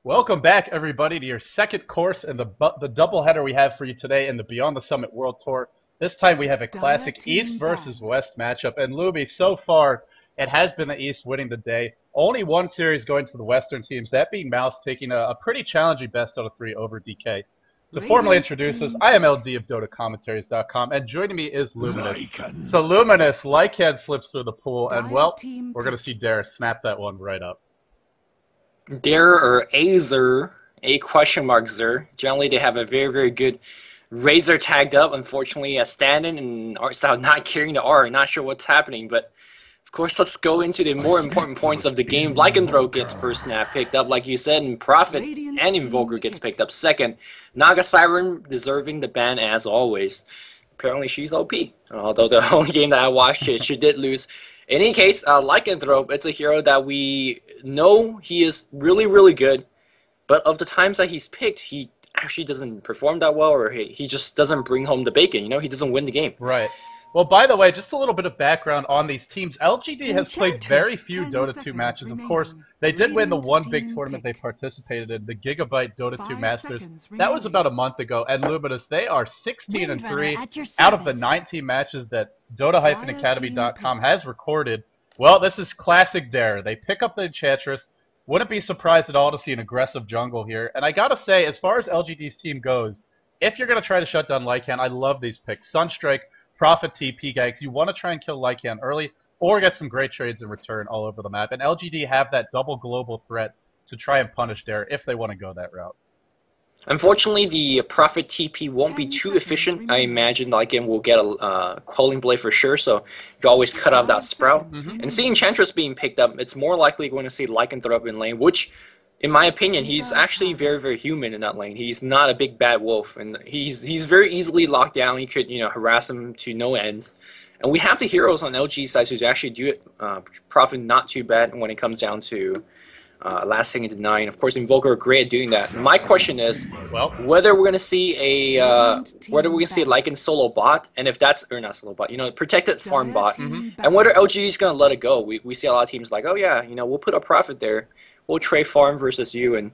Welcome back, everybody, to your second course in the doubleheader we have for you today in the Beyond the Summit World Tour. This time we have a classic East versus West matchup, and Luby, so far, it has been the East winning the day. Only one series going to the Western teams, that being Mouse taking a pretty challenging best out of 3 over DK. To formally introduce us, I am LD of dotacommentaries.com, and joining me is Luminous. So Luminous, Lycan slips through the pool, and well, we're going to see Dare snap that one right up. Dare or Azer, a question mark Zer. Generally, they have a very good Razor tagged up. Unfortunately, Standing and Artstyle not carrying the R. Not sure what's happening, but of course, let's go into the more important points of the game. Lycanthrope gets first snap picked up, like you said, and Prophet and Invoker gets picked up second. Naga Siren deserving the ban as always. Apparently, she's OP. Although the only game that I watched, she did lose. In any case, Lycanthrope, it's a hero that we know he is really good, but of the times that he's picked, he actually doesn't perform that well, or he just doesn't bring home the bacon, you know? He doesn't win the game. Right. Well, by the way, just a little bit of background on these teams. LGD has played very few Dota 2 matches. Of course, they did win the one big tournament they participated in, the Gigabyte Dota 2 Masters. That was about a month ago. And Luminous, they are 16-3 out of the 19 matches that dota-academy.com has recorded. Well, this is classic Dare. They pick up the Enchantress. Wouldn't be surprised at all to see an aggressive jungle here. And I gotta say, as far as LGD's team goes, if you're going to try to shut down Lycan, I love these picks. Sunstrike, Prophet TP Gags, you want to try and kill Lycan early or get some great trades in return all over the map. And LGD have that double global threat to try and punish Dare if they want to go that route. Unfortunately, the Prophet TP won't be too efficient. I imagine Lycan will get a Quelling Blade for sure, so you always cut off that Sprout. And seeing Enchantress being picked up, it's more likely going to see Lycanthrope in lane, which, in my opinion, he's actually very human in that lane. He's not a big bad wolf, and he's very easily locked down. You could, harass him to no end. And we have the heroes on LG side who actually do it. Prophet not too bad when it comes down to last thing into 9. Of course, Invoker are great at doing that. My question is, well, whether we're gonna see a Lycan solo bot, and if that's or not solo bot, protected farm bot, and whether LG is gonna let it go. We see a lot of teams like, oh yeah, we'll put a Prophet there. We'll trade farm versus you, and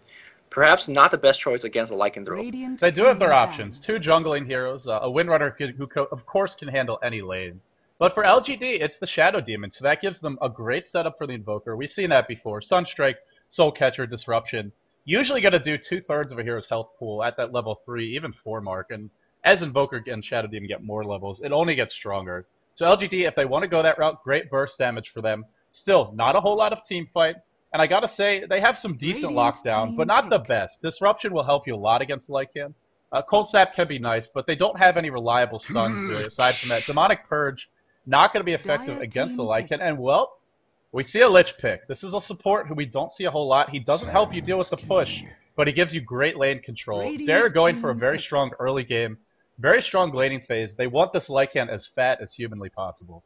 perhaps not the best choice against a Lycanthrope. They do have their options. 2 jungling heroes, a Windrunner who of course can handle any lane. But for LGD, it's the Shadow Demon, so that gives them a great setup for the Invoker. We've seen that before. Sunstrike, Soul Catcher, Disruption. Usually going to do 2/3 of a hero's health pool at that level 3, even 4 mark. And as Invoker and Shadow Demon get more levels, it only gets stronger. So LGD, if they want to go that route, great burst damage for them. Still, not a whole lot of team fight. And I gotta say, they have some decent lockdown, but not the best. Disruption will help you a lot against Lycan. Cold Snap can be nice, but they don't have any reliable stuns really, aside from that. Demonic Purge, not going to be effective against the Lycan. And, well, we see a Lich pick. This is a support who we don't see a whole lot. He doesn't help you deal with the push, but he gives you great lane control. They're going for a very strong early game, very strong laning phase. They want this Lycan as fat as humanly possible.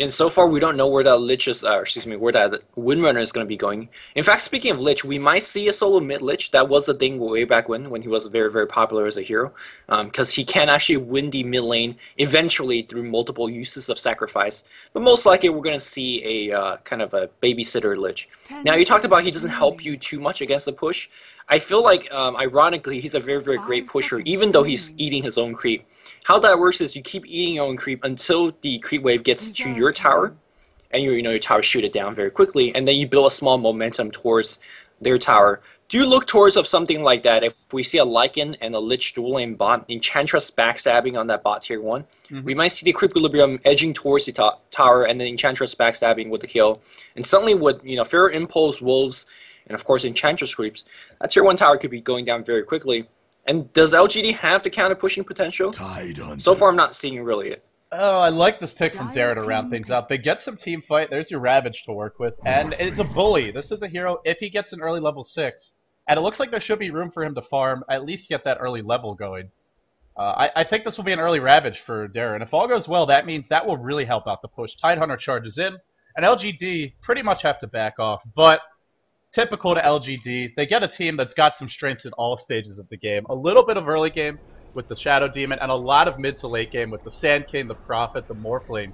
And so far, we don't know where that Lich is, where that Windrunner is going to be going. In fact, speaking of Lich, we might see a solo mid Lich. That was the thing way back when he was very popular as a hero, because he can actually win the mid lane eventually through multiple uses of sacrifice. But most likely, we're going to see a kind of a babysitter Lich. Now, you talked about he doesn't help you too much against the push. I feel like, ironically, he's a very great pusher, even though he's eating his own creep. How that works is you keep eating your own creep until the creep wave gets to your tower, and your tower shoot it down very quickly, and then you build a small momentum towards their tower. Do look towards of something like that. If we see a Lycan and a Lich dual lane bot, Enchantress backstabbing on that bot tier 1, we might see the creep equilibrium edging towards the tower, and then Enchantress backstabbing with the kill. And suddenly with Feral Impulse, Wolves, and of course Enchantress creeps, that tier 1 tower could be going down very quickly. And does LGD have the counter pushing potential? So far, I'm not seeing really it. Oh, I like this pick from Dare to round things out. They get some team fight. There's your Ravage to work with. And it's a bully. This is a hero if he gets an early level 6. And it looks like there should be room for him to farm, at least get that early level going. I think this will be an early Ravage for Dare. And if all goes well, that means that will really help out the push. Tidehunter charges in. And LGD pretty much have to back off. But typical to LGD, they get a team that's got some strengths in all stages of the game. A little bit of early game with the Shadow Demon, and a lot of mid to late game with the Sand King, the Prophet, the Morphling.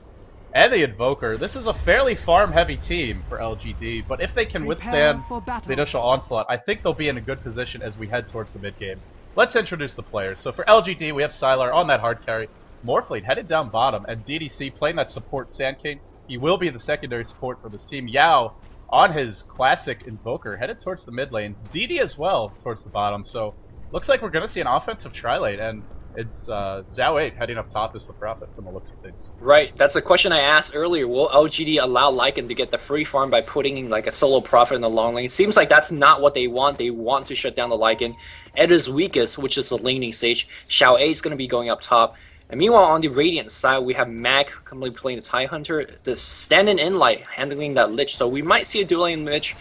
and the Invoker. This is a fairly farm-heavy team for LGD, but if they can withstand the initial onslaught, I think they'll be in a good position as we head towards the mid-game. Let's introduce the players. So for LGD, we have Sylar on that hard carry, Morphling headed down bottom, and DDC playing that support Sand King. He will be the secondary support for this team. Yao on his classic Invoker headed towards the mid lane. DD as well towards the bottom, so looks like we're going to see an offensive tri-lane, and it's Zhao 8 heading up top as the Prophet from the looks of things. Right, that's a question I asked earlier. Will LGD allow Lycan to get the free farm by putting in like a solo Prophet in the long lane? It seems like that's not what they want. They want to shut down the Lycan at his weakest, which is the laning stage. Xiao A is going to be going up top. And meanwhile, on the Radiant side, we have Mag completely playing the TIE Hunter, the standing in light handling that Lich. So we might see a dual lane Lich.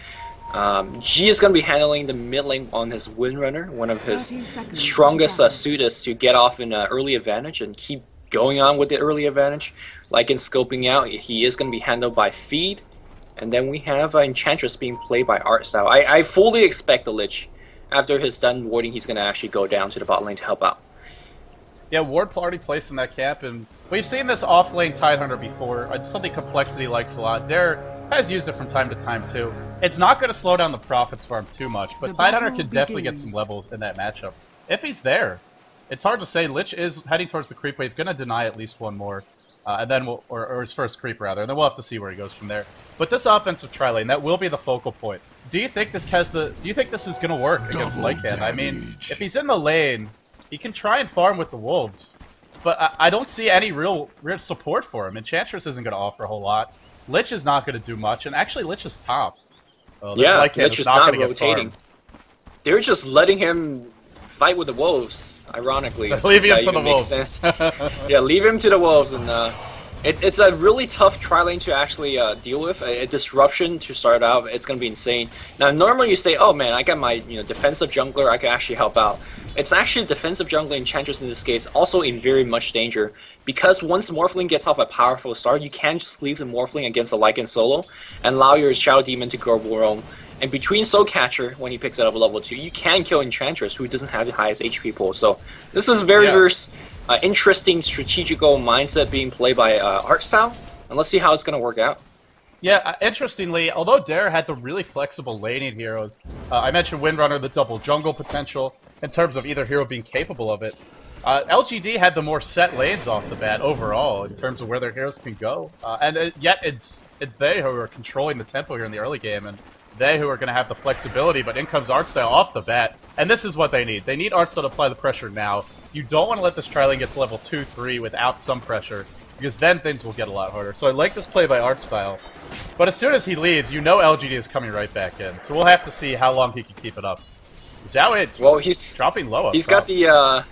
G is going to be handling the mid lane on his Windrunner, one of his strongest suitors to get off an early advantage and keep going on with the early advantage. Like in scoping out, he is going to be handled by Feed. And then we have Enchantress being played by Artstyle. I fully expect the Lich, after his done warding, he's going to actually go down to the bot lane to help out. Yeah, Ward already placed in that camp, and we've seen this off-lane Tide Hunter before. It's something Complexity likes a lot. Dare has used it from time to time, too. It's not going to slow down the Prophet's farm too much, but Tide Hunter can definitely get some levels in that matchup. If he's there, it's hard to say. Lich is heading towards the creep wave, going to deny at least one more, and then or his first creep, rather, and then we'll have to see where he goes from there. But this offensive tri-lane, that will be the focal point. Do you think this is going to work against Lycan? I mean, if he's in the lane, he can try and farm with the wolves, but I don't see any real support for him. Enchantress isn't going to offer a whole lot. Lich is not going to do much, and actually Lich is top. Yeah, Lich is not rotating. They're just letting him fight with the wolves, ironically. Leaving him to the wolves. Yeah, leave him to the wolves, and it's a really tough tri-lane to actually deal with. A disruption to start out, it's going to be insane. Now, normally you say, oh man, I got my defensive jungler, I can actually help out. It's actually defensive jungler Enchantress in this case, also in very much danger. Because once Morphling gets off a powerful start, you can't just leave the Morphling against a Lycan solo and allow your Shadow Demon to go roam. And between Soul Catcher, when he picks it up at level 2, you can kill Enchantress, who doesn't have the highest HP pool. So this is very interesting strategical mindset being played by Artstyle, and let's see how it's going to work out. Yeah, interestingly, although Dare had the really flexible laning heroes, I mentioned Windrunner, the double jungle potential, in terms of either hero being capable of it. LGD had the more set lanes off the bat overall, in terms of where their heroes can go. Yet it's they who are controlling the tempo here in the early game, and they who are going to have the flexibility, but in comes Artstyle off the bat, and this is what they need. They need Artstyle to apply the pressure now. You don't want to let this tri-lane get to level 2, 3 without some pressure, because then things will get a lot harder. So I like this play by Artstyle, but as soon as he leaves, you know LGD is coming right back in. So we'll have to see how long he can keep it up. Zhao, well, he's dropping low. He's got the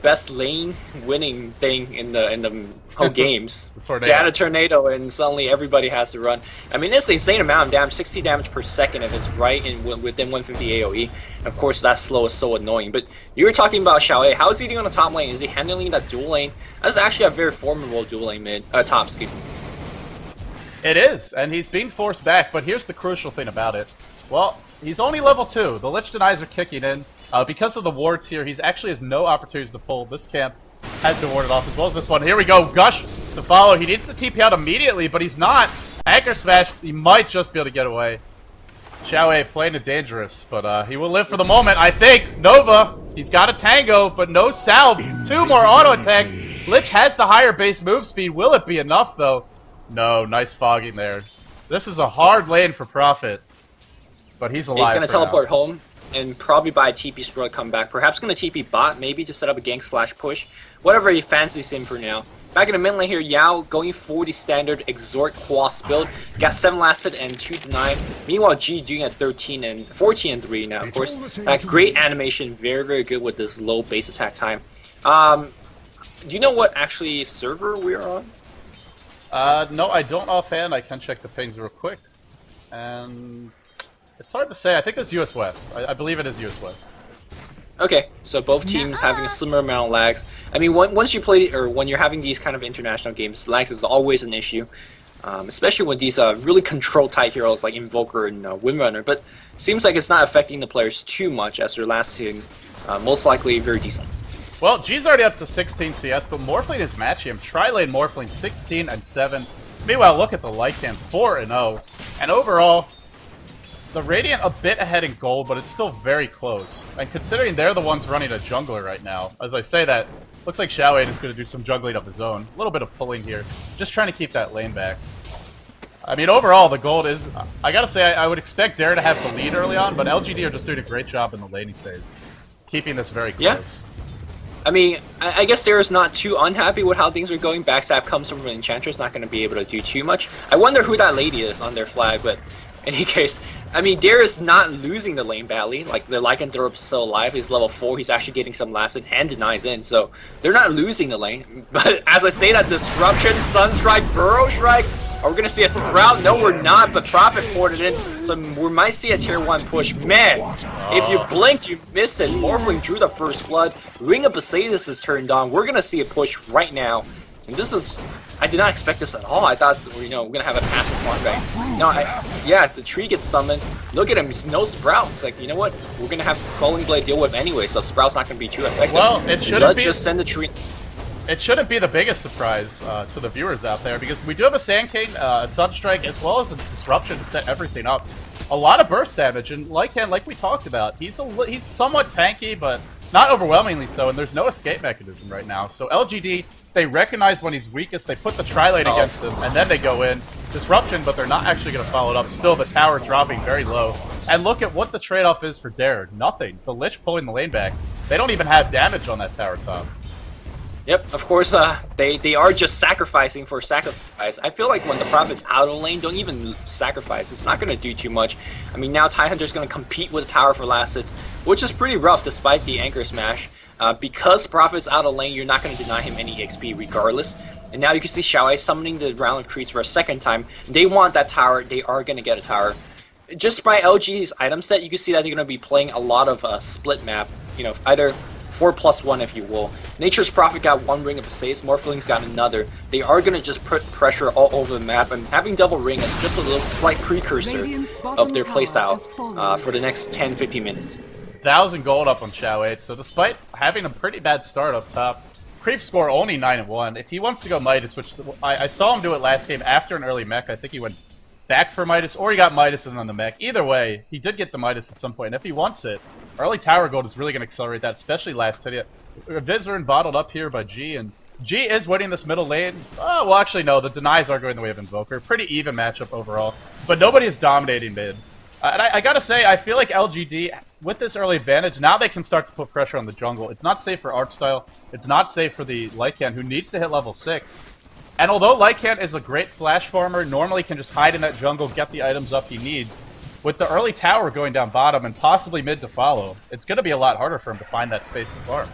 best lane winning thing in the whole games. Get a tornado and suddenly everybody has to run. I mean, it's an insane amount of damage, 60 damage per second if it's right in within 150 AoE. Of course, that slow is so annoying. But you were talking about Xiao A. How is he doing on the top lane? Is he handling that dual lane? That's actually a very formidable dual lane top, excuse me. It is, and he's being forced back, but here's the crucial thing about it. Well, he's only level 2. The Lich Denies are kicking in. Because of the wards here, he actually has no opportunities to pull. This camp has been warded off, as well as this one. Here we go, Gush to follow. He needs to TP out immediately, but he's not. Anchor Smash, he might just be able to get away. Xiao A playing it dangerous, but he will live for the moment, I think. Nova, he's got a tango, but no salve. 2 more auto attacks. Lich has the higher base move speed. Will it be enough, though? No, nice fogging there. This is a hard lane for Prophet, but he's alive. He's going to teleport home and probably buy a TP Spur to come back. Perhaps going to TP bot, maybe to set up a gank / push. Whatever he fancies him for now. Back in the mid lane here, Yao going for the standard Exhort Quas build. Got 7 lasted and 2 denied. Meanwhile, G doing at 13 and 14 and 3 now, of course. Great animation, very, very good with this low base attack time. Do you know what actually server we're on? No, I don't offhand. I can check the pings real quick. And it's hard to say. I think it's US West. I believe it is US West. Okay, so both teams having a similar amount of lags. I mean, once you play, or when you're having these kind of international games, lags is always an issue. Especially with these really control tight heroes like Invoker and Windrunner. But seems like it's not affecting the players too much, as they're lasting most likely very decent. Well, G's already up to 16 CS, but Morphling is matching him. Tri-lane Morphling 16 and 7. Meanwhile, look at the Lycan, 4-0. And overall, the Radiant a bit ahead in gold, but it's still very close. And considering they're the ones running a jungler right now, as I say that, looks like Xiao is going to do some jungling of his own. A little bit of pulling here, just trying to keep that lane back. I mean, overall, the gold is... I gotta say, I would expect Dare to have the lead early on, but LGD are just doing a great job in the laning phase, keeping this very close. Yeah. I mean, I guess Dare is not too unhappy with how things are going. Backstab comes from an Enchantress, not going to be able to do too much. I wonder who that lady is on their flag, but in any case, I mean, Dare is not losing the lane badly. Like, the Lycanthrope is still alive. He's level 4. He's actually getting some last hit and denies in, so they're not losing the lane. But as I say that, Disruption, Sunstrike, Burrow Strike, are we going to see a Sprout? No, we're not, but Prophet poured it in, so we might see a tier 1 push. Man, if you blinked, you missed it. Morphling drew the first blood. Ring of Besaidus is turned on. We're going to see a push right now. And this is... I did not expect this at all. I thought, you know, we're going to have a passive farm. No, yeah, the tree gets summoned. Look at him, there's no Sprout. It's like, you know what? We're going to have Falling Blade deal with anyway, so Sprout's not going to be too effective. Well, it shouldn't Let's be... just send the tree... It shouldn't be the biggest surprise to the viewers out there, because we do have a Sand King, a Sunstrike, as well as a Disruption to set everything up. A lot of burst damage, and Lycan, like we talked about, he's somewhat tanky, but not overwhelmingly so, and there's no escape mechanism right now. So LGD, they recognize when he's weakest, they put the Tri-Lane against him, and then they go in. Disruption, but they're not actually going to follow it up. Still, the tower dropping very low. And look at what the trade-off is for Dare. Nothing. The Lich pulling the lane back. They don't even have damage on that tower top. Yep, of course, they are just sacrificing for sacrifice. I feel like when the Prophet's out of lane, don't even sacrifice. It's not going to do too much. I mean, now Tidehunter's going to compete with the tower for last hits, which is pretty rough despite the Anchor Smash. Because Prophet's out of lane, you're not going to deny him any XP regardless. And now you can see Xiao summoning the round of trees for a second time. They want that tower. They are going to get a tower. Just by LG's item set, you can see that they're going to be playing a lot of split map. You know, either 4+1 if you will. Nature's Prophet got one ring of Besaidus, Morphling's got another. They are going to just put pressure all over the map, and having double ring is just a little slight precursor of their playstyle for the next 10-15 minutes. 1,000 gold up on Xiao 8, so despite having a pretty bad start up top, creep score only 9-1. If he wants to go Midas, which I saw him do it last game after an early mech, I think he went back for Midas, or he got Midas and then the mech. Either way, he did get the Midas at some point, and if he wants it, early tower gold is really going to accelerate that, especially last hit. Vizorin bottled up here by G, and G is winning this middle lane. Oh, well, actually, no, the denies are going the way of Invoker. Pretty even matchup overall, but nobody is dominating mid. And I gotta say, I feel like LGD, with this early advantage, now they can start to put pressure on the jungle. It's not safe for Artstyle. It's not safe for the Lycan, who needs to hit level 6. And although Lycan is a great flash farmer, normally can just hide in that jungle, get the items up he needs, with the early tower going down bottom and possibly mid to follow, it's going to be a lot harder for him to find that space to farm.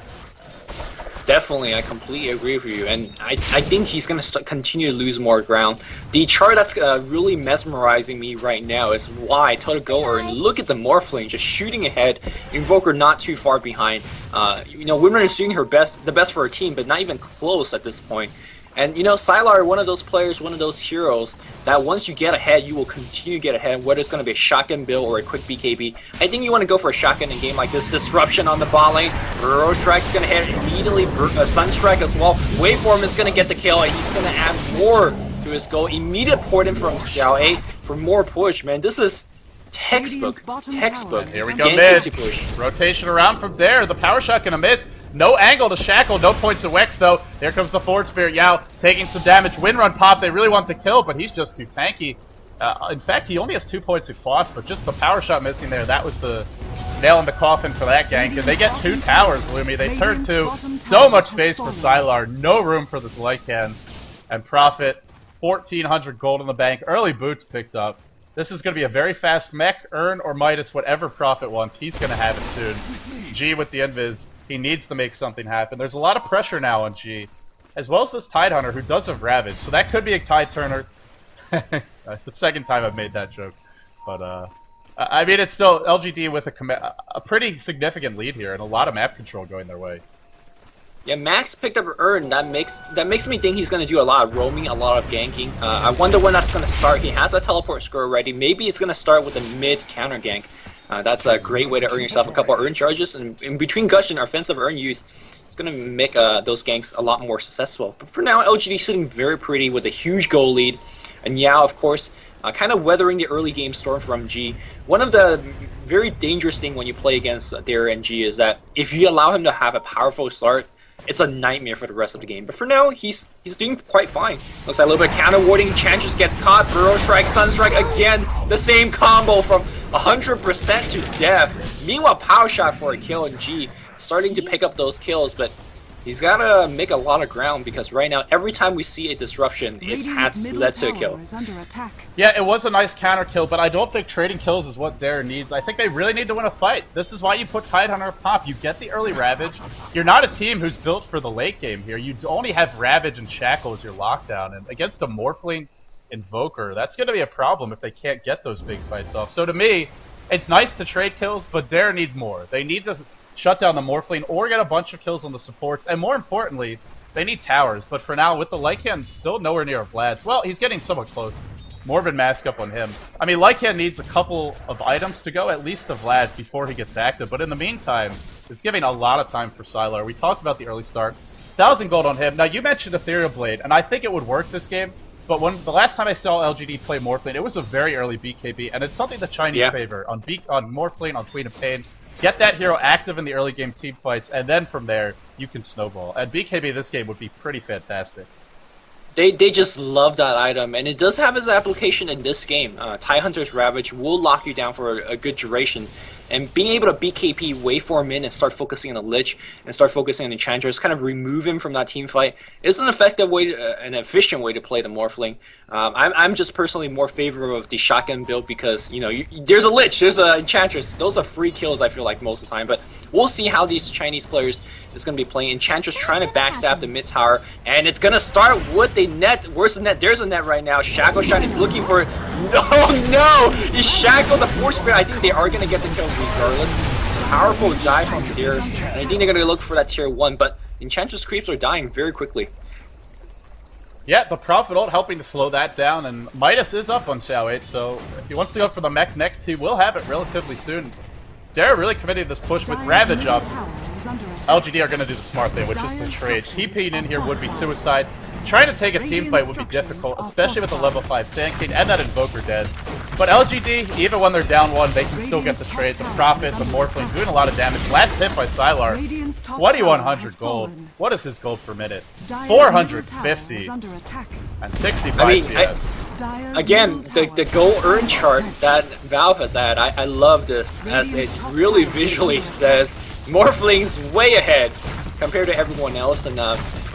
Definitely, I completely agree with you, and I think he's going to continue to lose more ground. The chart that's really mesmerizing me right now is why Total Goer, and look at the Morphling just shooting ahead, Invoker not too far behind. You know, Windrunner is doing the best for her team, but not even close at this point. And you know, Sylar, one of those players, one of those heroes that once you get ahead, you will continue to get ahead, whether it's going to be a shotgun build or a quick BKB. I think you want to go for a shotgun in a game like this. Disruption on the bot lane. Burrow Strike's going to hit immediately. Sunstrike as well. Waveform is going to get the kill, and he's going to add more to his goal. Immediate port in from Xiao 8 for more push, man. This is textbook. Textbook. Here we go mid. Rotation around from there. The power shot going to miss. No angle to Shackle, no points of Wex though. Here comes the Forward Spirit Yao taking some damage. Windrun pop, they really want the kill, but he's just too tanky. In fact, he only has 2 points of Quas, but just the power shot missing there, that was the nail in the coffin for that gank. And they get 2 towers, Lumi. They turn 2. So much space for Sylar, no room for this Lycan. And Prophet, 1,400 gold in the bank. Early boots picked up. This is going to be a very fast mech, Urn, or Midas, whatever Prophet wants. He's going to have it soon. G with the Invis. He needs to make something happen. There's a lot of pressure now on G, as well as this Tidehunter, who does have Ravage. So that could be a Tide Turner. The second time I've made that joke. But, I mean, it's still LGD with a pretty significant lead here, and a lot of map control going their way. Yeah, Max picked up Urn. That makes me think he's going to do a lot of roaming, a lot of ganking. I wonder when that's going to start. He has a teleport score already. Maybe it's going to start with a mid counter gank. That's a great way to earn yourself a couple of Urn charges. And in between Gush and offensive Urn use, it's going to make those ganks a lot more successful. But for now, LGD sitting very pretty with a huge goal lead. And yeah, of course, kind of weathering the early game storm from G. One of the very dangerous thing when you play against Dare and G is that if you allow him to have a powerful start, it's a nightmare for the rest of the game. But for now, he's doing quite fine. Looks like a little bit of counter warding. Enchantress gets caught. Burrow Strike, Sunstrike again. The same combo from 100% to death. Meanwhile, Power Shot for a kill in G. Starting to pick up those kills, but he's gotta make a lot of ground because right now, every time we see a disruption, it has led to a kill. Yeah, it was a nice counter kill, but I don't think trading kills is what Dare needs. I think they really need to win a fight. This is why you put Tidehunter up top. You get the early Ravage. You're not a team who's built for the late game here. You only have Ravage and Shackle as your lockdown, and against a Morphling Invoker, that's going to be a problem if they can't get those big fights off. So to me, it's nice to trade kills, but Dare needs more. They need to shut down the Morphling or get a bunch of kills on the supports, and more importantly, they need towers. But for now, with the Lycan still nowhere near a Vlad's, well, he's getting somewhat close. Morbid mask up on him. I mean, Lycan needs a couple of items to go, at least the Vlad's, before he gets active. But in the meantime, it's giving a lot of time for Sylar. We talked about the early start. 1,000 gold on him. Now, you mentioned Ethereal Blade, and I think it would work this game. But when the last time I saw LGD play Morphling, it was a very early BKB, and it's something the Chinese favor on Morphling, on Queen of Pain. Get that hero active in the early game team fights, and then from there, you can snowball. And BKB this game would be pretty fantastic. They just love that item, and it does have its application in this game. Tidehunter's Ravage will lock you down for a good duration, and being able to BKP waveform in and start focusing on the Lich and start focusing on Enchantress, kind of remove him from that team fight, is an effective way, an efficient way to play the Morphling. I'm just personally more favorable of the shotgun build because, you know, there's a Lich, there's an Enchantress. Those are free kills, I feel like, most of the time, but we'll see how these Chinese players is going to be playing. Enchantress trying to backstab the mid tower, and it's going to start with the net. Where's the net? There's a net right now. Shackle Shot is looking for it. No! He shackled the Force Spirit. I think they are going to get the kills regardless. Powerful dive from Sears, and I think they're going to look for that tier 1, but Enchantress creeps are dying very quickly. Yeah, the Prophet ult helping to slow that down, and Midas is up on Xiao 8, so if he wants to go for the mech next, he will have it relatively soon. Dare really committed this push with Ravage up. LGD are going to do the smart thing, which is to trade. TPing in here would be suicide. Trying to take a team fight would be difficult, especially with a level 5 Sand King and that Invoker dead. But LGD, even when they're down 1, they can still get the trade. The Prophet, the Morphling, doing a lot of damage. Last hit by Sylar, 2,100 gold. What is his gold per minute? 450 and 65 CS. Again, the goal earn chart that Valve has had, I love this, as it really visually says Morphling's way ahead compared to everyone else, and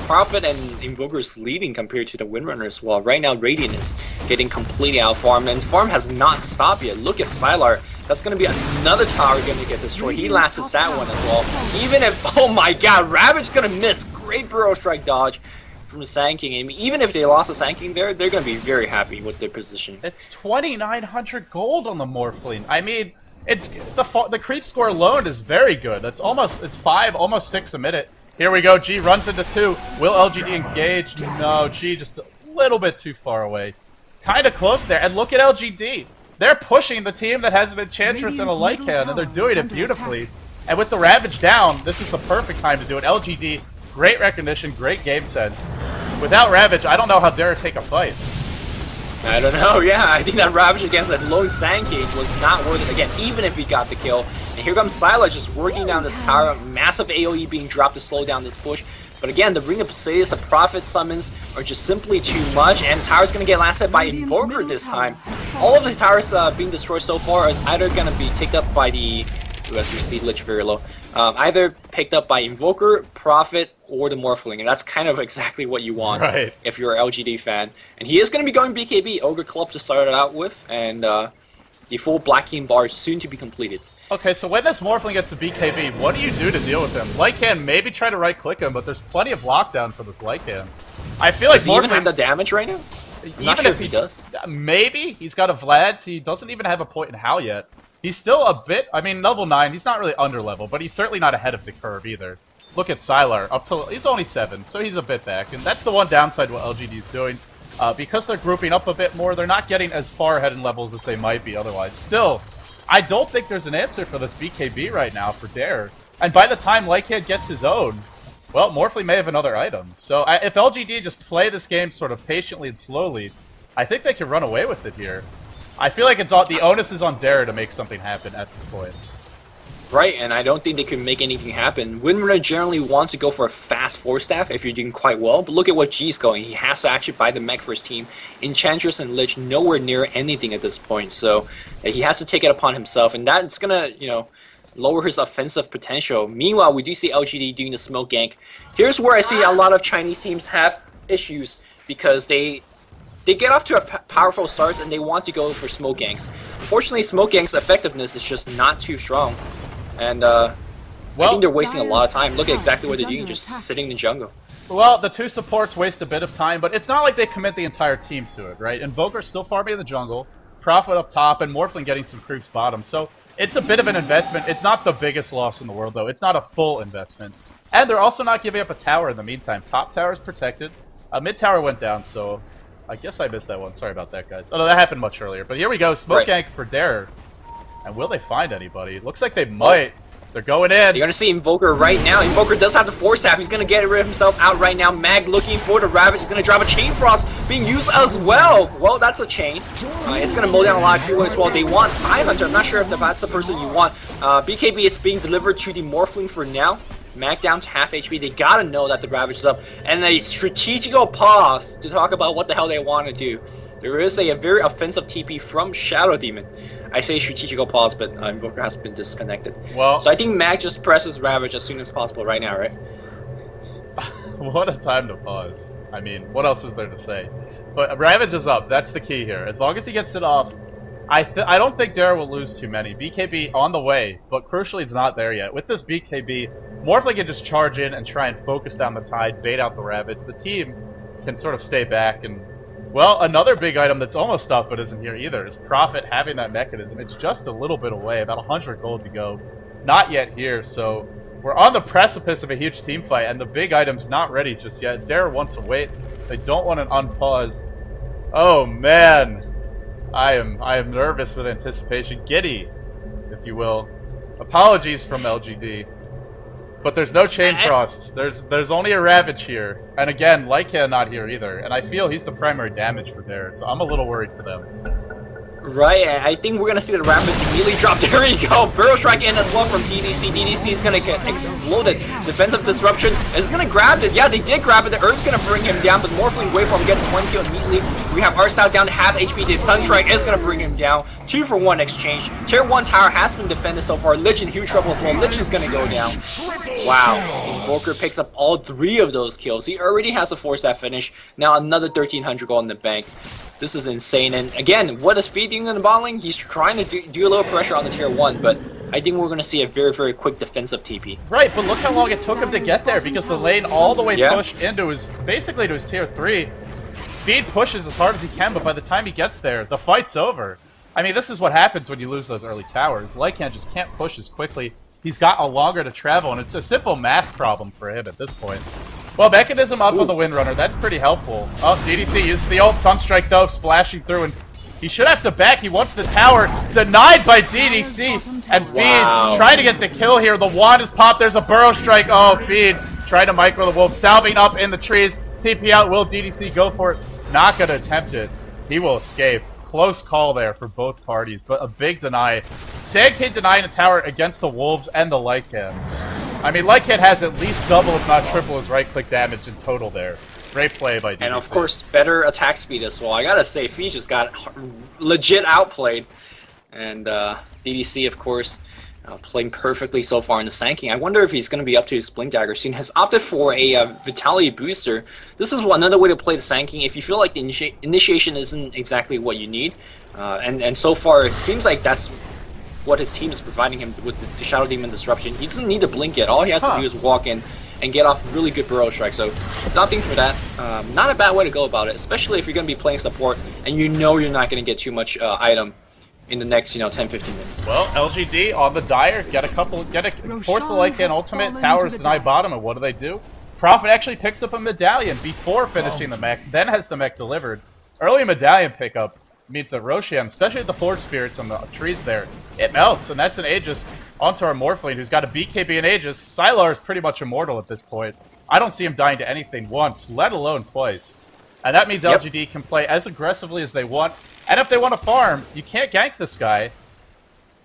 Prophet and Invoker's leading compared to the Windrunner as well. Right now, Radiant is getting completely out-farmed, and farm has not stopped yet. Look at Sylar. That's going to be another tower going to get destroyed. He lasted that one as well. Even if, oh my god, Ravage going to miss. Great Burrow Strike dodge from the Sand King. And even if they lost the Sand King there, they're going to be very happy with their position. It's 2,900 gold on the Morphling. I mean, it's the creep score alone is very good. It's 5, almost 6 a minute. Here we go, G runs into 2. Will LGD engage? No, G just a little bit too far away. Kind of close there, and look at LGD. They're pushing the team that has an Enchantress and a Lycan, and they're doing it beautifully. And with the Ravage down, this is the perfect time to do it. LGD, great recognition, great game sense. Without Ravage, I don't know how Dare take a fight. I don't know, yeah, I think that Ravage against that lone Sand King was not worth it again, even if he got the kill. And here comes Sylar just working down this tower, massive AoE being dropped to slow down this push. But again, the Ring of Poseius, the Prophet summons are just simply too much, and tower's going to get lasted by Invoker this time. All of the towers being destroyed so far is either going to be taken up by the... As you see, Lich very low. Either picked up by Invoker, Prophet, or the Morphling, and that's kind of exactly what you want if you're an LGD fan. And he is going to be going BKB, Ogre Club to start it out with, and the full Black King bar is soon to be completed. Okay, so when this Morphling gets a BKB, what do you do to deal with him? Lycan, maybe try to right-click him, but there's plenty of lockdown for this Lycan. I feel like Does he even have the damage right now? I'm not sure if he does. Maybe. He's got a Vlad's. He doesn't even have a point in How yet. He's still a bit, I mean, level 9, he's not really under level, but he's certainly not ahead of the curve either. Look at Sylar, he's only 7, so he's a bit back, and that's the one downside what LGD's doing. Because they're grouping up a bit more, they're not getting as far ahead in levels as they might be otherwise. Still, I don't think there's an answer for this BKB right now for Dare. And by the time Lycan gets his own, well, Morphling may have another item. So if LGD just play this game sort of patiently and slowly, I think they can run away with it here. I feel like the onus is on Dare to make something happen at this point. Right, and I don't think they can make anything happen. Windrunner generally wants to go for a fast 4-staff if you're doing quite well, but look at what G's going. He has to actually buy the mech for his team. Enchantress and Lich nowhere near anything at this point, so he has to take it upon himself, and that's gonna, you know, lower his offensive potential. Meanwhile, we do see LGD doing the smoke gank. Here's where I see a lot of Chinese teams have issues, because they get off to a powerful starts and they want to go for smoke ganks. Unfortunately, smoke ganks' effectiveness is just not too strong. And I think they're wasting a lot of time. Look at exactly what they're doing, just sitting in the jungle. Well, the two supports waste a bit of time, but it's not like they commit the entire team to it, right? Invoker's still farming in the jungle, Prophet up top, and Morphling getting some creeps bottom. So it's a bit of an investment. It's not the biggest loss in the world, though. It's not a full investment. And they're also not giving up a tower in the meantime. Top tower is protected. Mid tower went down, so I guess I missed that one. Sorry about that, guys. Oh, no, that happened much earlier. But here we go. Smoke gank for Dare. And will they find anybody? Looks like they might. They're going in. You're going to see Invoker right now. Invoker does have the 4-staff. He's going to get rid of himself out right now. Mag looking for the Ravage. He's going to drop a Chain Frost being used as well. Well, that's a chain. It's going to mow down a lot of people as well. They want Tie Hunter. I'm not sure if that's the person you want. BKB is being delivered to the Morphling for now. Mag down to half HP. They got to know that the Ravage is up. And a strategical pause to talk about what the hell they want to do. There is a very offensive TP from Shadow Demon. I say strategical pause, but Invoker has been disconnected. Well, so I think Mag just presses Ravage as soon as possible right now, right? What a time to pause. I mean, what else is there to say? But Ravage is up. That's the key here. As long as he gets it off, I don't think Dare will lose too many. BKB on the way, but crucially it's not there yet. With this BKB, Morphling can just charge in and try and focus down the tide, bait out the Ravage. The team can sort of stay back and... Well, another big item that's almost up but isn't here either is Prophet having that mechanism. It's just a little bit away, about 100 gold to go. Not yet here, so we're on the precipice of a huge team fight, and the big item's not ready just yet. Dare wants to wait. They don't want an unpause. Oh man, I am nervous with anticipation, giddy, if you will. Apologies from LGD. But there's no Chain Frost. There's only a Ravage here. And again, Lycan not here either. And I feel he's the primary damage for Dare, so I'm a little worried for them. Right, I think we're going to see the Ravage immediately drop. There you go. Burrow Strike in as well from DDC. DDC is going to get exploded. Defensive Disruption is going to grab it. Yeah, they did grab it. The Earth's going to bring him down, but Morphling wait for him, gets 1 kill immediately. We have Artstyle down to half HP. The Sunstrike is going to bring him down. 2-for-1 exchange. Tier 1 tower has been defended so far. Lich in huge trouble as well. Lich is going to go down. Wow. Invoker picks up all 3 of those kills. He already has a 4-staff finish. Now another 1,300 gold in the bank. This is insane, and again, what is Feed doing in the bot lane? He's trying to do a little pressure on the tier 1, but I think we're going to see a very, very quick defensive TP. Right, but look how long it took him to get there, because the lane all the way pushed into his, basically to his tier 3. Feed pushes as hard as he can, but by the time he gets there, the fight's over. I mean, this is what happens when you lose those early towers. Lycan just can't push as quickly. He's got a longer to travel, and it's a simple math problem for him at this point. Well, mechanism up with the Windrunner, that's pretty helpful. Oh, DDC uses the old Sunstrike though, splashing through, and he should have to back. He wants the tower, denied by DDC, and Feed trying to get the kill here. The wand is popped, there's a Burrow Strike. Oh, Feed trying to micro the wolf, salving up in the trees. TP out, will DDC go for it? Not gonna attempt it. He will escape. Close call there for both parties, but a big deny. Sand King denying a tower against the Wolves and the Lycan. I mean, Lycan has at least double, if not triple, his right-click damage in total there. Great play by DDC. And of course, better attack speed as well. I gotta say, Fee just got legit outplayed. And DDC, of course, playing perfectly so far in the Sand King. I wonder if he's going to be up to his Blink Dagger soon. Has opted for a Vitality booster. This is another way to play the Sand King if you feel like the initiation isn't exactly what you need. And so far, it seems like that's what his team is providing him with the Shadow Demon Disruption. He doesn't need to blink yet. All he has to do is walk in and get off really good Burrow Strike. So he's opting for that. Not a bad way to go about it, especially if you're going to be playing support and you know you're not going to get too much item in the next, 10-15 minutes. Well, LGD on the Dire, force the Lycan ultimate, towers deny bottom, and what do? Prophet actually picks up a medallion before finishing the mech, then has the mech delivered. Early medallion pickup means that Roshan, especially the Forge Spirits on the trees there, it melts, and that's an Aegis onto our Morphling, who's got a BKB and Aegis. Sylar is pretty much immortal at this point. I don't see him dying to anything once, let alone twice. And that means Yep. LGD can play as aggressively as they want. And if they want to farm, you can't gank this guy.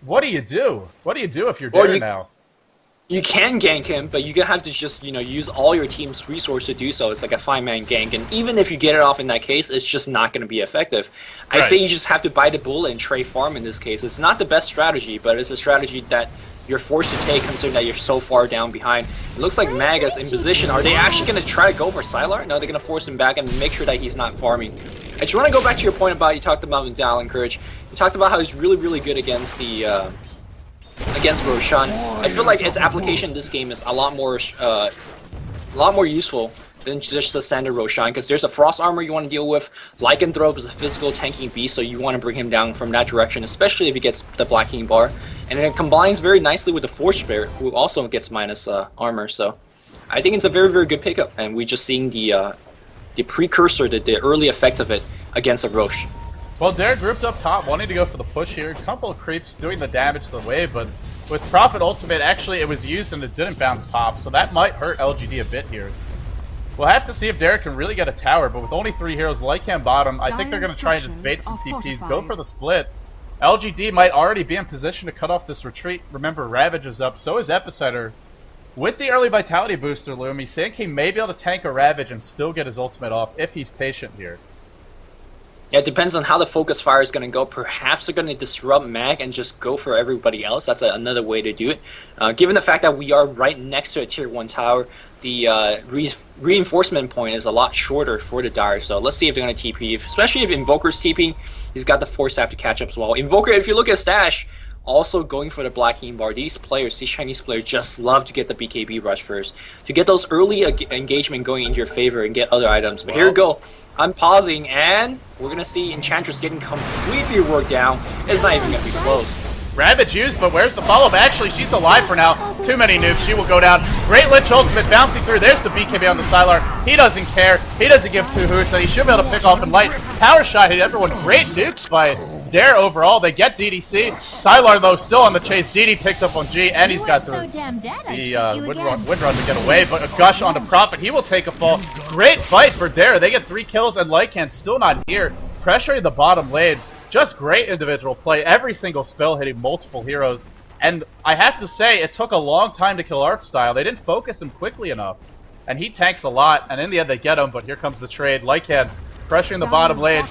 What do you do? What do you do if you're Dare now? You can gank him, but you're gonna have to just, you know, use all your team's resource to do so. It's like a 5-man gank, and even if you get it off in that case, it's just not gonna be effective. I say you just have to bite the bullet and trade farm in this case. It's not the best strategy, but it's a strategy that you're forced to take considering that you're so far down behind. It looks like Mag is in position. Are they actually gonna try to go for Sylar? No, they're gonna force him back and make sure that he's not farming. I just want to go back to your point about, you talked about Medallion Courage. You talked about how he's really, really good against the against Roshan. I feel like its application in this game is a lot more useful than just the standard Roshan, because there's a Frost Armor you want to deal with. Lycanthrope is a physical tanking beast, so you want to bring him down from that direction, especially if he gets the Black King Bar. And it combines very nicely with the Force Spirit, who also gets minus armor, so I think it's a very, very good pickup, and we're just seeing the precursor, the early effects of it against a Roche. Well, Dare grouped up top, wanting to go for the push here. Couple of creeps doing the damage to the wave, but with Prophet Ultimate, actually it was used and it didn't bounce top, so that might hurt LGD a bit here. We'll have to see if Dare can really get a tower, but with only 3 heroes, Lycan bottom, I think they're going to try and just bait some TPs, go for the split. LGD might already be in position to cut off this retreat. Remember, Ravage is up, so is Epicenter. With the early Vitality booster, Lumi, Sandking may be able to tank a Ravage and still get his ultimate off if he's patient here. Yeah, it depends on how the focus fire is going to go. Perhaps they're going to disrupt Mag and just go for everybody else. That's another way to do it. Given the fact that we are right next to a tier 1 tower, the reinforcement point is a lot shorter for the Dire. So let's see if they're going to TP. Especially if Invoker's TPing, he's got the Force Staff to catch up as well. Invoker, if you look at Stash, also going for the Black King Bar. These players, these Chinese players, just love to get the BKB rush first. To get those early engagement going into your favor and get other items. But here we go. I'm pausing, and we're going to see Enchantress getting completely worked down. It's not even going to be close. Ravage used, but where's the follow-up? Actually, she's alive for now. Too many nukes. She will go down. Great Lich ultimate bouncing through. There's the BKB on the Sylar. He doesn't care. He doesn't give 2 hoots, and he should be able to pick off in light. Power shot hit everyone. Great nukes by Dare overall. They get DDC. Sylar, though, still on the chase. DD picked up on G, and he's got the Windrun to get away, but a Gush onto Prophet. He will take a fall. Great fight for Dare. They get 3 kills, and Lycan still not here. Pressuring the bottom lane. Just great individual play. Every single spell hitting multiple heroes. And I have to say, it took a long time to kill Artstyle. They didn't focus him quickly enough. And he tanks a lot, and in the end they get him, but here comes the trade. Lycan pressuring the bottom lane.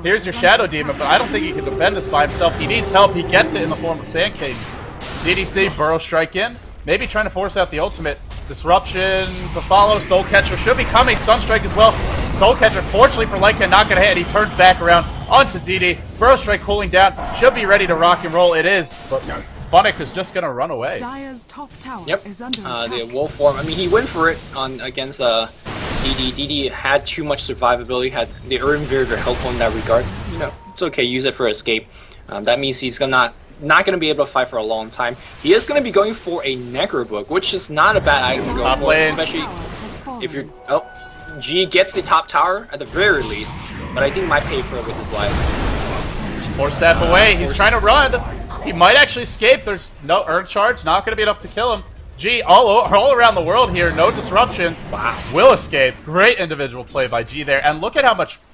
Here's your Shadow Demon, but I don't think he can defend this by himself. He needs help. He gets it in the form of Sand King. DDC, Burrow Strike in. Maybe trying to force out the ultimate. Disruption to follow. Soul Catcher should be coming. Sunstrike as well. Soul Catcher, fortunately for Lycan, not going to hit, and he turns back around onto DD. Burrow Strike cooling down. Should be ready to rock and roll. It is, but funnik is just going to run away. Dire's top tower is under the wolf form. I mean, he went for it against DD. DD had too much survivability. They were very, very helpful in that regard. You know, it's okay. Use it for escape. That means he's not going to be able to fight for a long time. He is going to be going for a Necro Book, which is not a bad item to go for, especially if you're... Oh, G gets the top tower at the very least, but I think might pay for it with his life. 4 step away. He's trying to run. He might actually escape. There's no Earth Charge. Not going to be enough to kill him. G all around the world here. No disruption. Wow. Will escape. Great individual play by G there. And look at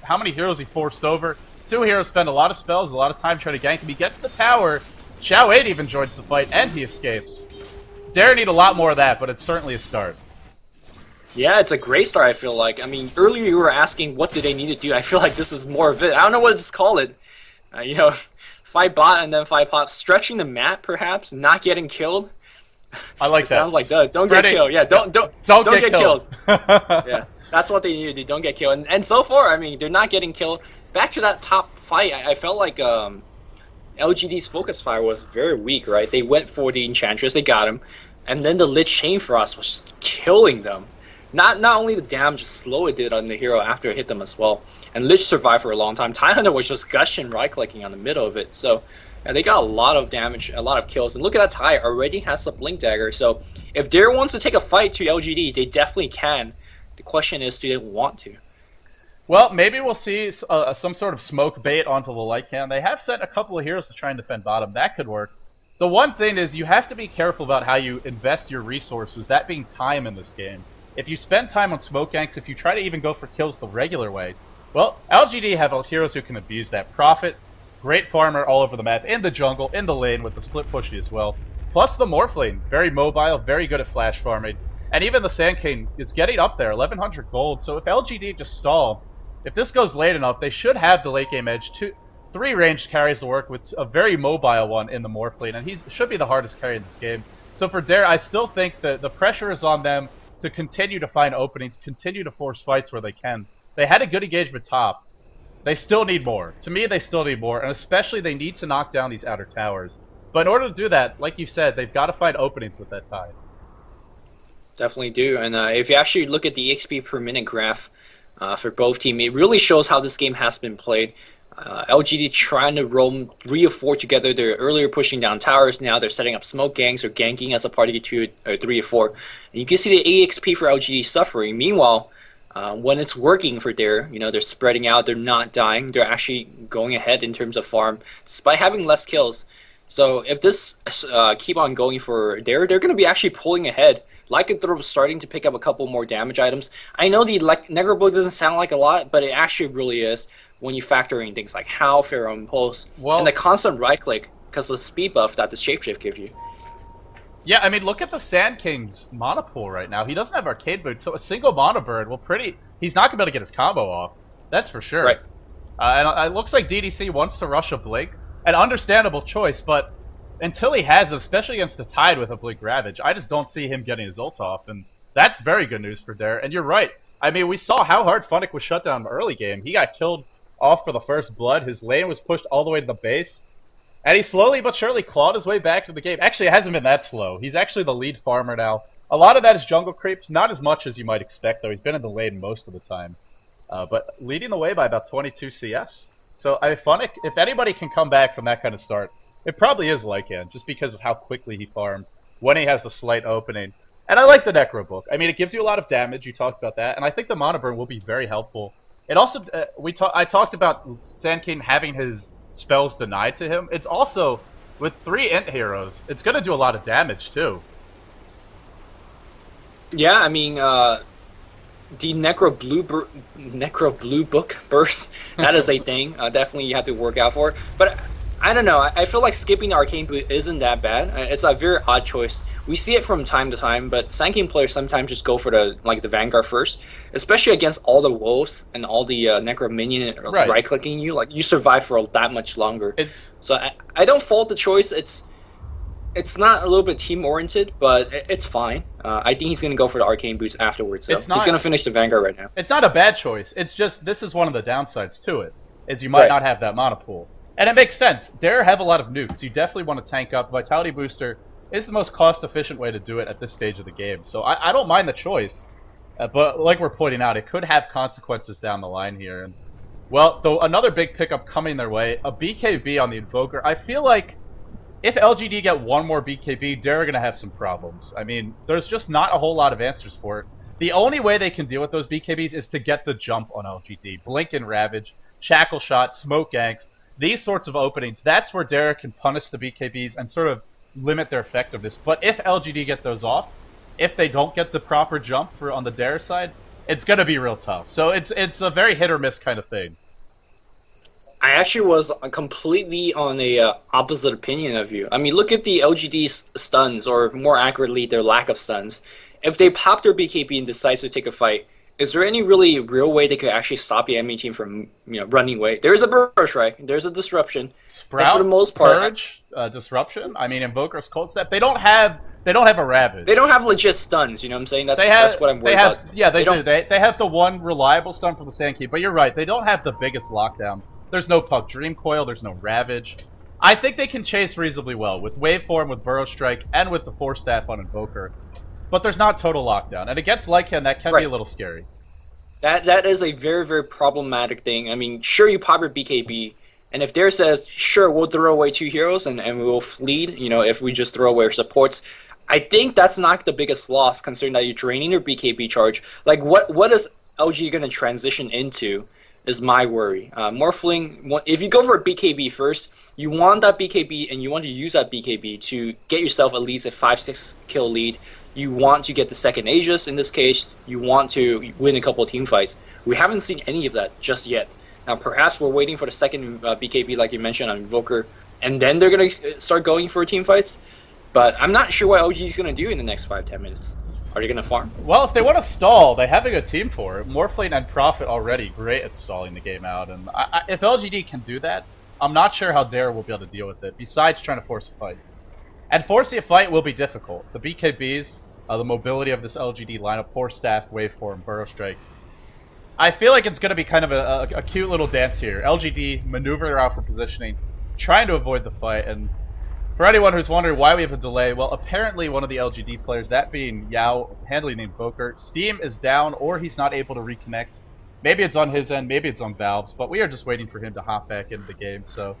how many heroes he forced over. 2 heroes spend a lot of spells, a lot of time trying to gank him. He gets the tower. Xiao 8 even joins the fight, and he escapes. Dare need a lot more of that, but it's certainly a start. Yeah, it's a great start, I feel like. I mean, earlier you were asking what do they need to do. I feel like this is more of it. I don't know what to just call it. You know, fight bot and then fight pop. Stretching the map, perhaps. Not getting killed. I like that. Sounds like that. Don't get killed. Yeah, don't get killed. Yeah, that's what they need to do. Don't get killed. And so far, I mean, they're not getting killed. Back to that top fight, I felt like LGD's focus fire was very weak, right? They went for the Enchantress, they got him. And then the Lich Chain Frost was just killing them. Not only the damage slow it did on the hero after it hit them as well. And Lich survived for a long time. Tidehunter was just gushing right-clicking on the middle of it. So yeah, they got a lot of damage, a lot of kills. And look at that Ty already has the Blink Dagger. So if Dare wants to take a fight to LGD, they definitely can. The question is, do they want to? Well, maybe we'll see some sort of smoke bait onto the Lycan. They have sent a couple of heroes to try and defend bottom. That could work. The one thing is you have to be careful about how you invest your resources, that being time in this game. If you spend time on smoke ganks, if you try to even go for kills the regular way, Well, LGD have heroes who can abuse that. Prophet, great farmer all over the map, in the jungle, in the lane with the split pushy as well. Plus the Morphling, very mobile, very good at flash farming. And even the Sand King is getting up there, 1100 gold. So if LGD just stall, if this goes late enough, they should have the late game edge. 3 ranged carries to work with a very mobile one in the Morphling, and he should be the hardest carry in this game. So for Dare, I still think that the pressure is on them to continue to find openings, continue to force fights where they can. They had a good engagement top. They still need more. To me, they still need more, and especially they need to knock down these outer towers. But in order to do that, like you said, they've got to find openings with that tide. Definitely do. And if you actually look at the XP per minute graph for both teams, it really shows how this game has been played. LGD trying to roam 3 or 4 together. They're earlier pushing down towers. Now they're setting up smoke gangs or ganking as a party 2 or 3 or 4. And you can see the AXP for LGD suffering. Meanwhile, when it's working for Dare, you know, they're spreading out. They're not dying. They're actually going ahead in terms of farm, despite having less kills. So if this keep on going for Dare, they're going to be actually pulling ahead. Lycanthrope is starting to pick up a couple more damage items. I know the Necrobook doesn't sound like a lot, but it actually really is when you factor in things like Howl, Pharaoh Impulse, and the constant right-click because of the speed buff that the Shapeshift gives you. Yeah, I mean, look at the Sand King's mana pool right now. He doesn't have Arcade Boots, so a single mana bird will he's not going to be able to get his combo off. That's for sure. Right. And it looks like DDC wants to rush a Blink. An understandable choice, but until he has it, especially against the Tide with a Blink Ravage, I just don't see him getting his ult off, and that's very good news for Dare. And you're right. I mean, we saw how hard funnik was shut down in the early game. He got killed off for the first blood. His lane was pushed all the way to the base. And he slowly but surely clawed his way back to the game. Actually, it hasn't been that slow. He's actually the lead farmer now. A lot of that is jungle creeps. Not as much as you might expect, though. He's been in the lane most of the time. But leading the way by about 22 CS. So, funnik, if anybody can come back from that kind of start, it probably is Lycan, just because of how quickly he farms when he has the slight opening. And I like the Necro Book. I mean, it gives you a lot of damage. You talked about that. And I think the Mana Burn will be very helpful. It also, I talked about Sand King having his spells denied to him. It's also, with 3 int heroes, it's going to do a lot of damage, too. Yeah, I mean, the Necro Blue Book burst, that is a thing. Definitely you have to work out for it. But I don't know. I feel like skipping the Arcane Boot isn't that bad. It's a very odd choice. We see it from time to time, but Sand King players sometimes just go for the Vanguard first, especially against all the wolves and all the Necro minion right-clicking you. Like, you survive for that much longer. So I don't fault the choice. It's not a little bit team-oriented, but it's fine. I think he's going to go for the Arcane Boots afterwards. So he's going to finish the Vanguard right now. It's not a bad choice. It's just, this is one of the downsides to it, is you might not have that mana pool. And it makes sense. Dare have a lot of nukes. You definitely want to tank up. Vitality Booster is the most cost-efficient way to do it at this stage of the game. So I don't mind the choice. But like we're pointing out, it could have consequences down the line here. And, well, though another big pickup coming their way, a BKB on the Invoker. I feel like if LGD get one more BKB, they're going to have some problems. I mean, there's just not a whole lot of answers for it. The only way they can deal with those BKBs is to get the jump on LGD. Blink and Ravage, Shackle Shot, Smoke Ganks, these sorts of openings. That's where Derek can punish the BKBs and sort of limit their effectiveness. But if LGD get those off, if they don't get the proper jump on the Dare side, it's going to be real tough. So it's a very hit or miss kind of thing. I actually was completely on the opposite opinion of you. I mean, look at the LGD stuns, or more accurately, their lack of stuns. If they pop their BKB and decide to take a fight, is there any really real way they could actually stop the enemy team from running away? There's a burst, right? There's a disruption. Sprout, for the most part, Purge, disruption. I mean, Invoker's Cold Step. They don't have a Ravage. They don't have legit stuns. You know what I'm saying? That's what I'm worried about. Yeah, they do. They have the one reliable stun from the Sand King. But you're right. They don't have the biggest lockdown. There's no Puck Dream Coil. There's no Ravage. I think they can chase reasonably well with Waveform, with Burrow Strike, and with the Force Staff on Invoker. But there's not total lockdown. And against Lycan, that can be a little scary. That is a very, very problematic thing. I mean, sure, you pop your BKB, and if Dare says, sure, we'll throw away 2 heroes and we'll lead, if we just throw away our supports, I think that's not the biggest loss, considering that you're draining your BKB charge. Like, what is LG going to transition into is my worry. Morphling, if you go for a BKB first, you want that BKB and you want to use that BKB to get yourself at least a 5-6 kill lead. You want to get the second Aegis in this case. You want to win a couple of team fights. We haven't seen any of that just yet. Now, perhaps we're waiting for the second BKB, like you mentioned, on Invoker, and then they're going to start going for team fights. But I'm not sure what LG is going to do in the next 5-10 minutes. Are they going to farm? Well, if they want to stall, they have a good team for it. Morphling and Prophet already great at stalling the game out, and if LGD can do that, I'm not sure how Dare will be able to deal with it, besides trying to force a fight. And forcing a fight will be difficult. The BKBs, the mobility of this LGD lineup, Poor Staff, Waveform, Burrow Strike. I feel like it's going to be kind of a cute little dance here. LGD maneuver out for positioning, trying to avoid the fight, and for anyone who's wondering why we have a delay, well, apparently one of the LGD players, that being Yao, handling the Invoker, Steam is down or he's not able to reconnect. Maybe it's on his end, maybe it's on Valve's, but we are just waiting for him to hop back into the game, so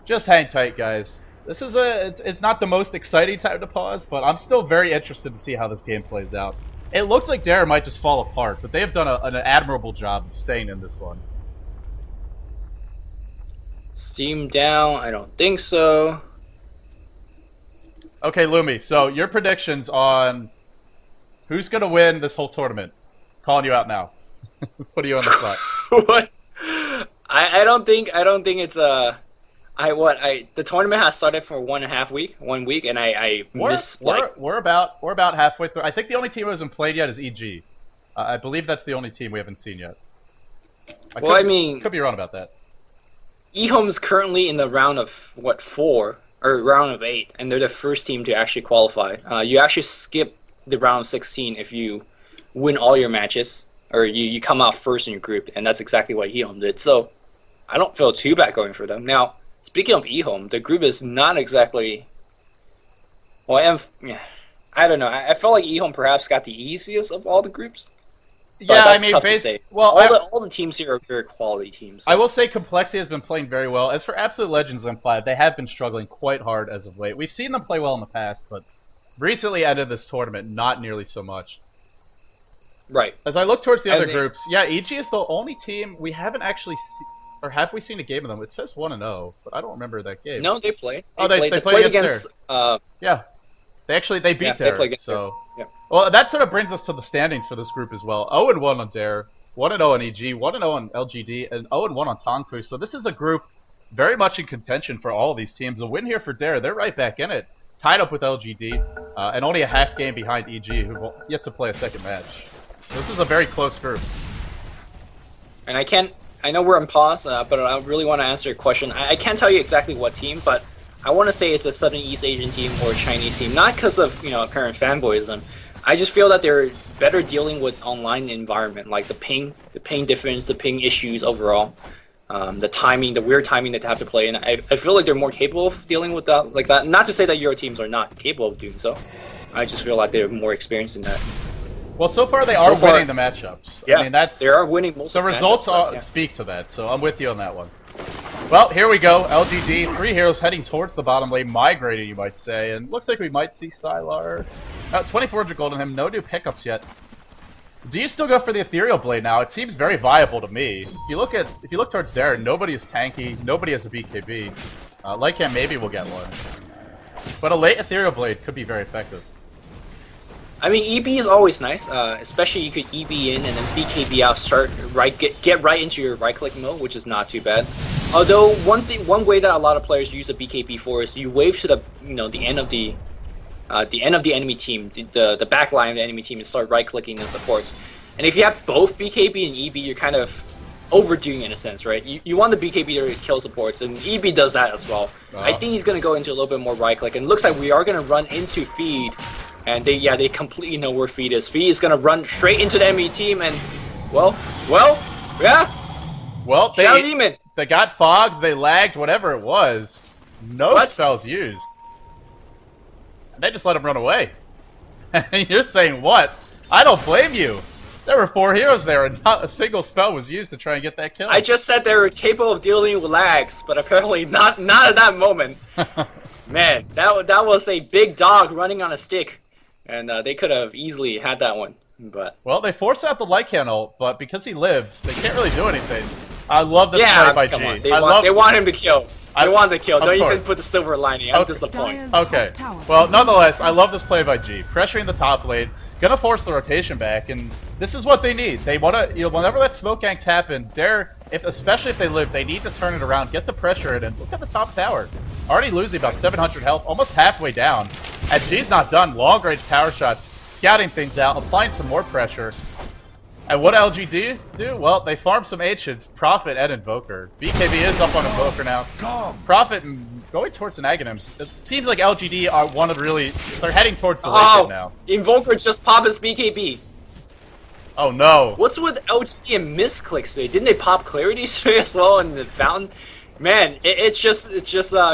just hang tight, guys. This is it's not the most exciting time to pause, but I'm still very interested to see how this game plays out. It looks like Dare might just fall apart, but they have done an admirable job of staying in this one. Steam down? I don't think so. Okay, Lumi, so your predictions on who's going to win this whole tournament? Calling you out now. What are you on the spot? What? I don't think it's the tournament has started for 1 week, and I missed we're about halfway through. I think the only team who hasn't played yet is EG. I believe that's the only team we haven't seen yet. I mean, could be wrong about that. eHome's currently in the round of 4 or round of 8, and they're the first team to actually qualify. You actually skip the round of 16 if you win all your matches, or you come out first in your group, and that's exactly what eHome did. So I don't feel too bad going for them. Now, speaking of eHome, the group is not exactly. Well, I don't know. I felt like eHome perhaps got the easiest of all the groups. But yeah, that's I mean, tough to say. Well, all the teams here are very quality teams. So. I will say Complexity has been playing very well. As for Absolute Legends and Implied, they have been struggling quite hard as of late. We've seen them play well in the past, but recently ended this tournament, not nearly so much. Right. As I look towards the other groups, yeah, EG is the only team we haven't actually seen. Or have we seen a game of them? It says 1-0, but I don't remember that game. No, they played. They played against yeah. They beat Dare. So yeah. Well, that sort of brings us to the standings for this group as well. 0-1 on Dare, 1-0 on EG, 1-0 on LGD, and 0-1 on Tongfu. So this is a group very much in contention for all of these teams. A win here for Dare, they're right back in it, tied up with LGD, and only a half game behind EG, who will yet to play a second match. This is a very close group. And I know we're on pause, but I really want to answer your question. I can't tell you exactly what team, but I want to say it's a Southeast Asian team or a Chinese team, not because of apparent fanboyism. I just feel that they're better dealing with online environment, like the ping difference, the ping issues overall, the timing, the weird timing that they have to play, and I feel like they're more capable of dealing with that like that. Not to say that Euro teams are not capable of doing so. I just feel like they're more experienced in that. Well, so far they are winning the matchups. Yeah, I mean, they are winning most of the matchups. The results speak to that, so I'm with you on that one. Well, here we go. LGD, 3 heroes heading towards the bottom lane, migrating, you might say, and looks like we might see Sylar. 2,400 gold on him, no new pickups yet. Do you still go for the Ethereal Blade now? It seems very viable to me. If you look towards Dare, nobody is tanky, nobody has a BKB. Lycan maybe will get one, but a late Ethereal Blade could be very effective. I mean, EB is always nice, especially you could EB in and then BKB out, get right into your right-click mode, which is not too bad. Although one way that a lot of players use a BKB for is you wave to the the end of the enemy team, the back line of the enemy team, and start right-clicking the supports. And if you have both BKB and EB, you're kind of overdoing it in a sense, right? You want the BKB to kill supports, and EB does that as well. I think he's going to go into a little bit more right-click, and it looks like we are going to run into Feed. And they completely know where Feed is. Feed is gonna run straight into the enemy team, and yeah. Well, they got fogged, they lagged, whatever it was. No spells used. And they just let him run away. You're saying what? I don't blame you. There were 4 heroes there, and not a single spell was used to try and get that kill. I just said they were capable of dealing with lags, but apparently not at that moment. Man, that was a big dog running on a stick. And they could have easily had that one, but... Well, they forced out the Lycan ult, but because he lives, they can't really do anything. I love this play by G. On. They want him to kill. They want to kill. Don't even put the silver lining. I'm disappointed. Okay. Well, nonetheless, I love this play by G. Pressuring the top lane, gonna force the rotation back, and this is what they need. They wanna, whenever that smoke ganks happen, especially if they live, they need to turn it around, get the pressure in, and look at the top tower. Already losing about 700 health, almost halfway down. And G's not done. Long range power shots, scouting things out, applying some more pressure. And what LGD do? Well, they farm some ancients, Prophet and Invoker. BKB is up on Invoker now. Prophet going towards an Aghanims. It seems like LGD are they're heading towards the late game now. Invoker just popped his BKB. Oh no. What's with LGD and misclicks today? Didn't they pop Clarity today as well in the Fountain? Man, it's just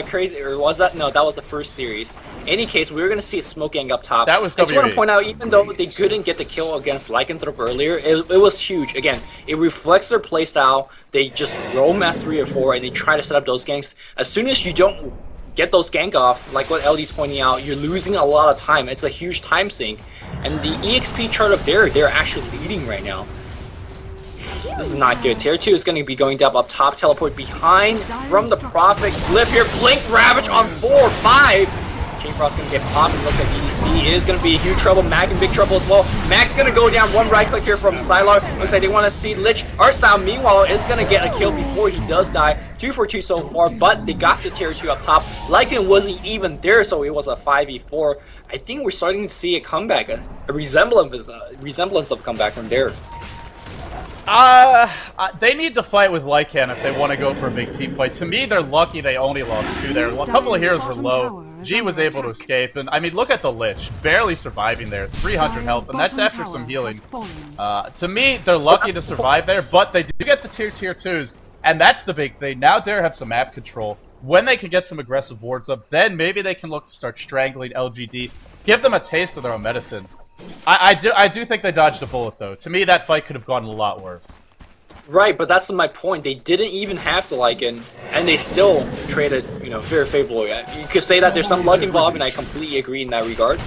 crazy. Or was that? No, that was the first series. In any case, we were going to see a smoke gang up top. That was I just want to point out, even though they couldn't get the kill against Lycanthrope earlier, it was huge. Again, it reflects their playstyle. They just roam as 3 or 4, and they try to set up those ganks. As soon as you don't get those gank off, like what LD's pointing out, you're losing a lot of time. It's a huge time sink. And the EXP chart up there, they're actually leading right now. This is not good. Tier 2 is going to be going up top, teleport behind from the Prophet. Glyph here, Blink Ravage on 4-5. Chainfrost's going to get popped, and looks like EDC is going to be in huge trouble. Mag in big trouble as well. Mag's going to go down, one right click here from Sylar. Looks like they want to see Lich. Artstyle, meanwhile, is going to get a kill before he does die. 2 for 2 so far, but they got the tier 2 up top. Lycan wasn't even there, so it was a 5v4. I think we're starting to see a comeback, a resemblance of comeback from there. They need to fight with Lycan if they want to go for a big team fight. To me, they're lucky they only lost 2 there. A couple of heroes were low. G was able to escape, and I mean, look at the Lich. Barely surviving there. 300 health, and that's after some healing. To me, they're lucky to survive there, but they do get the tier 2s, and that's the big thing. Now Dare have some map control. When they can get some aggressive wards up, then maybe they can look to start strangling LGD. Give them a taste of their own medicine. I do think they dodged a bullet, though. To me, that fight could have gone a lot worse. Right, but that's my point. They didn't even have to Lycan, and they still traded, very favorably. You could say that there's some luck involved, and I completely agree in that regard.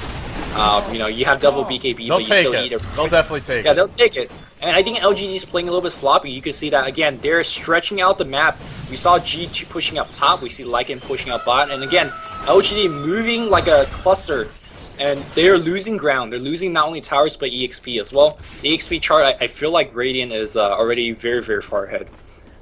You have double BKB, but you still need it. They'll definitely take it. Yeah, they'll take it. And I think LGD is playing a little bit sloppy. You can see that, again, they're stretching out the map. We saw G2 pushing up top. We see Lycan pushing up bot. And again, LGD moving like a cluster. And they're losing ground. They're losing not only towers, but EXP as well. The EXP chart, I feel like Radiant is already very, very far ahead.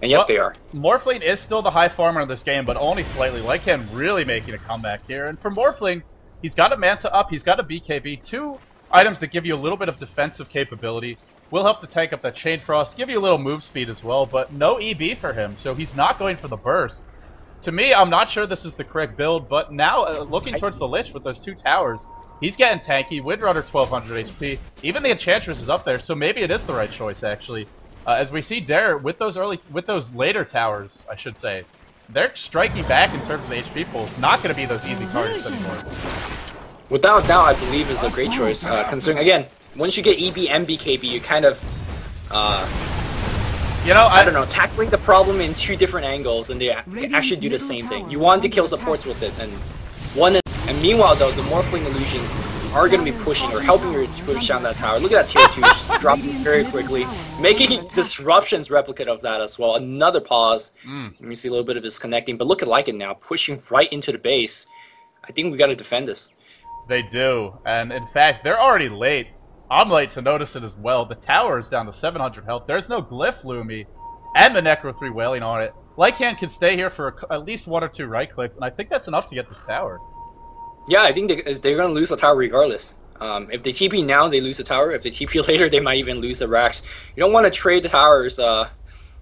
And yep, they are. Morphling is still the high farmer in this game, but only slightly. Lycan really making a comeback here. And for Morphling, he's got a Manta up, he's got a BKB. 2 items that give you a little bit of defensive capability. Will help to tank up that Chain Frost, give you a little move speed as well, but no EB for him, so he's not going for the burst. To me, I'm not sure this is the correct build, but now, looking towards the Lich with those 2 towers, he's getting tanky. Windrunner 1200 HP. Even the Enchantress is up there, so maybe it is the right choice, actually. As we see Dare, with those later towers, I should say, they're striking back in terms of the HP pools. Not going to be those easy targets anymore. Without doubt, I believe is a great choice, considering, again, once you get EB and BKB, you kind of, I don't know, tackling the problem in 2 different angles, and they actually do the same thing. You want to kill supports with it, and meanwhile, though, the Morphling illusions are going to be pushing or helping you to push down that tower. Look at that tier 2 just dropping very quickly, making Disruption's replicate of that as well. Another pause. Let me see a little bit of this connecting, but look at Lycan now, pushing right into the base. I think we got to defend this. They do, and in fact, they're already late. I'm late to notice it as well. The tower is down to 700 health. There's no Glyph Lumi, and the Necro 3 wailing on it. Lycan can stay here for at least 1 or 2 right clicks, and I think that's enough to get this tower. Yeah, I think they're going to lose the tower regardless. If they TP now, they lose the tower. If they TP later, they might even lose the racks. You don't want to trade the towers with a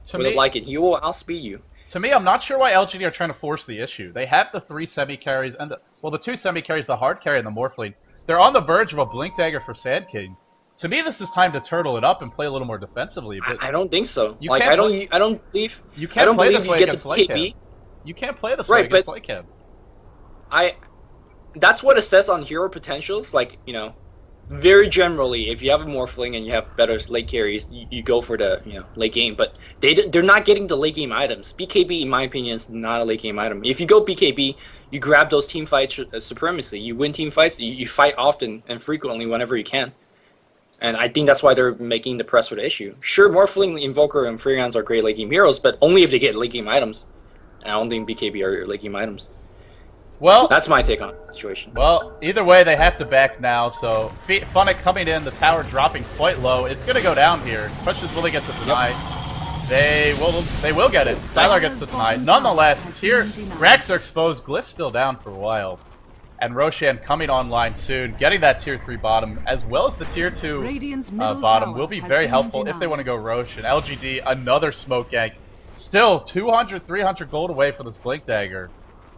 Lycan. He will outspeed you. To me, I'm not sure why LGD are trying to force the issue. They have the 3 semi-carries, and the 2 semi-carries, the hard carry and the Morphling. They're on the verge of a Blink Dagger for Sand King. To me, this is time to turtle it up and play a little more defensively. But I don't think so. I don't believe you get the KB. You can't play this way against Lycan. That's what it says on hero potentials. Very generally, if you have a Morphling and you have better late carries, you go for the late game. But they're not getting the late game items. BKB, in my opinion, is not a late game item. If you go BKB, you grab those team fights supremacy. You win team fights. You fight often and frequently whenever you can. And I think that's why they're making the press for the issue. Sure, Morphling, Invoker, and Freelance are great late game heroes, but only if they get late game items. And I don't think BKB are late game items. Well, that's my take on the situation. Well, either way, they have to back now, so funnik coming in, the tower dropping quite low. It's going to go down here. Question is, will they get the deny? Yep. They will get it. Sylar gets the deny. Nonetheless, here, Racks are exposed. Glyph's still down for a while. And Roshan coming online soon, getting that tier 3 bottom, as well as the tier 2 bottom, will be very helpful if they want to go Rosh. And LGD, another smoke gank. Still 200, 300 gold away for this Blink Dagger.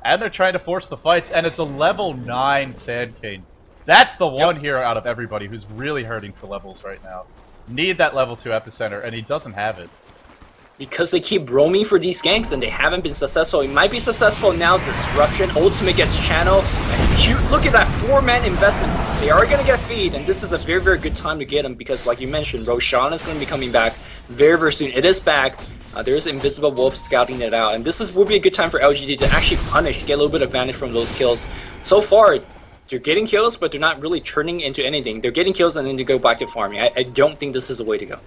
And they're trying to force the fights, and it's a level 9 Sand King. That's the one hero out of everybody who's really hurting for levels right now. Need that level 2 epicenter, and he doesn't have it. Because they keep roaming for these ganks and they haven't been successful. It might be successful now. Disruption, Ultimate gets channel, and look at that 4-man investment. They are going to get feed, and this is a very, very good time to get them because, like you mentioned, Roshan is going to be coming back very, very soon. It is back. There's Invisible Wolf scouting it out, and this will be a good time for LGD to actually punish, get a little bit of advantage from those kills. So far, they're getting kills, but they're not really turning into anything. They're getting kills and then they go back to farming. I don't think this is the way to go.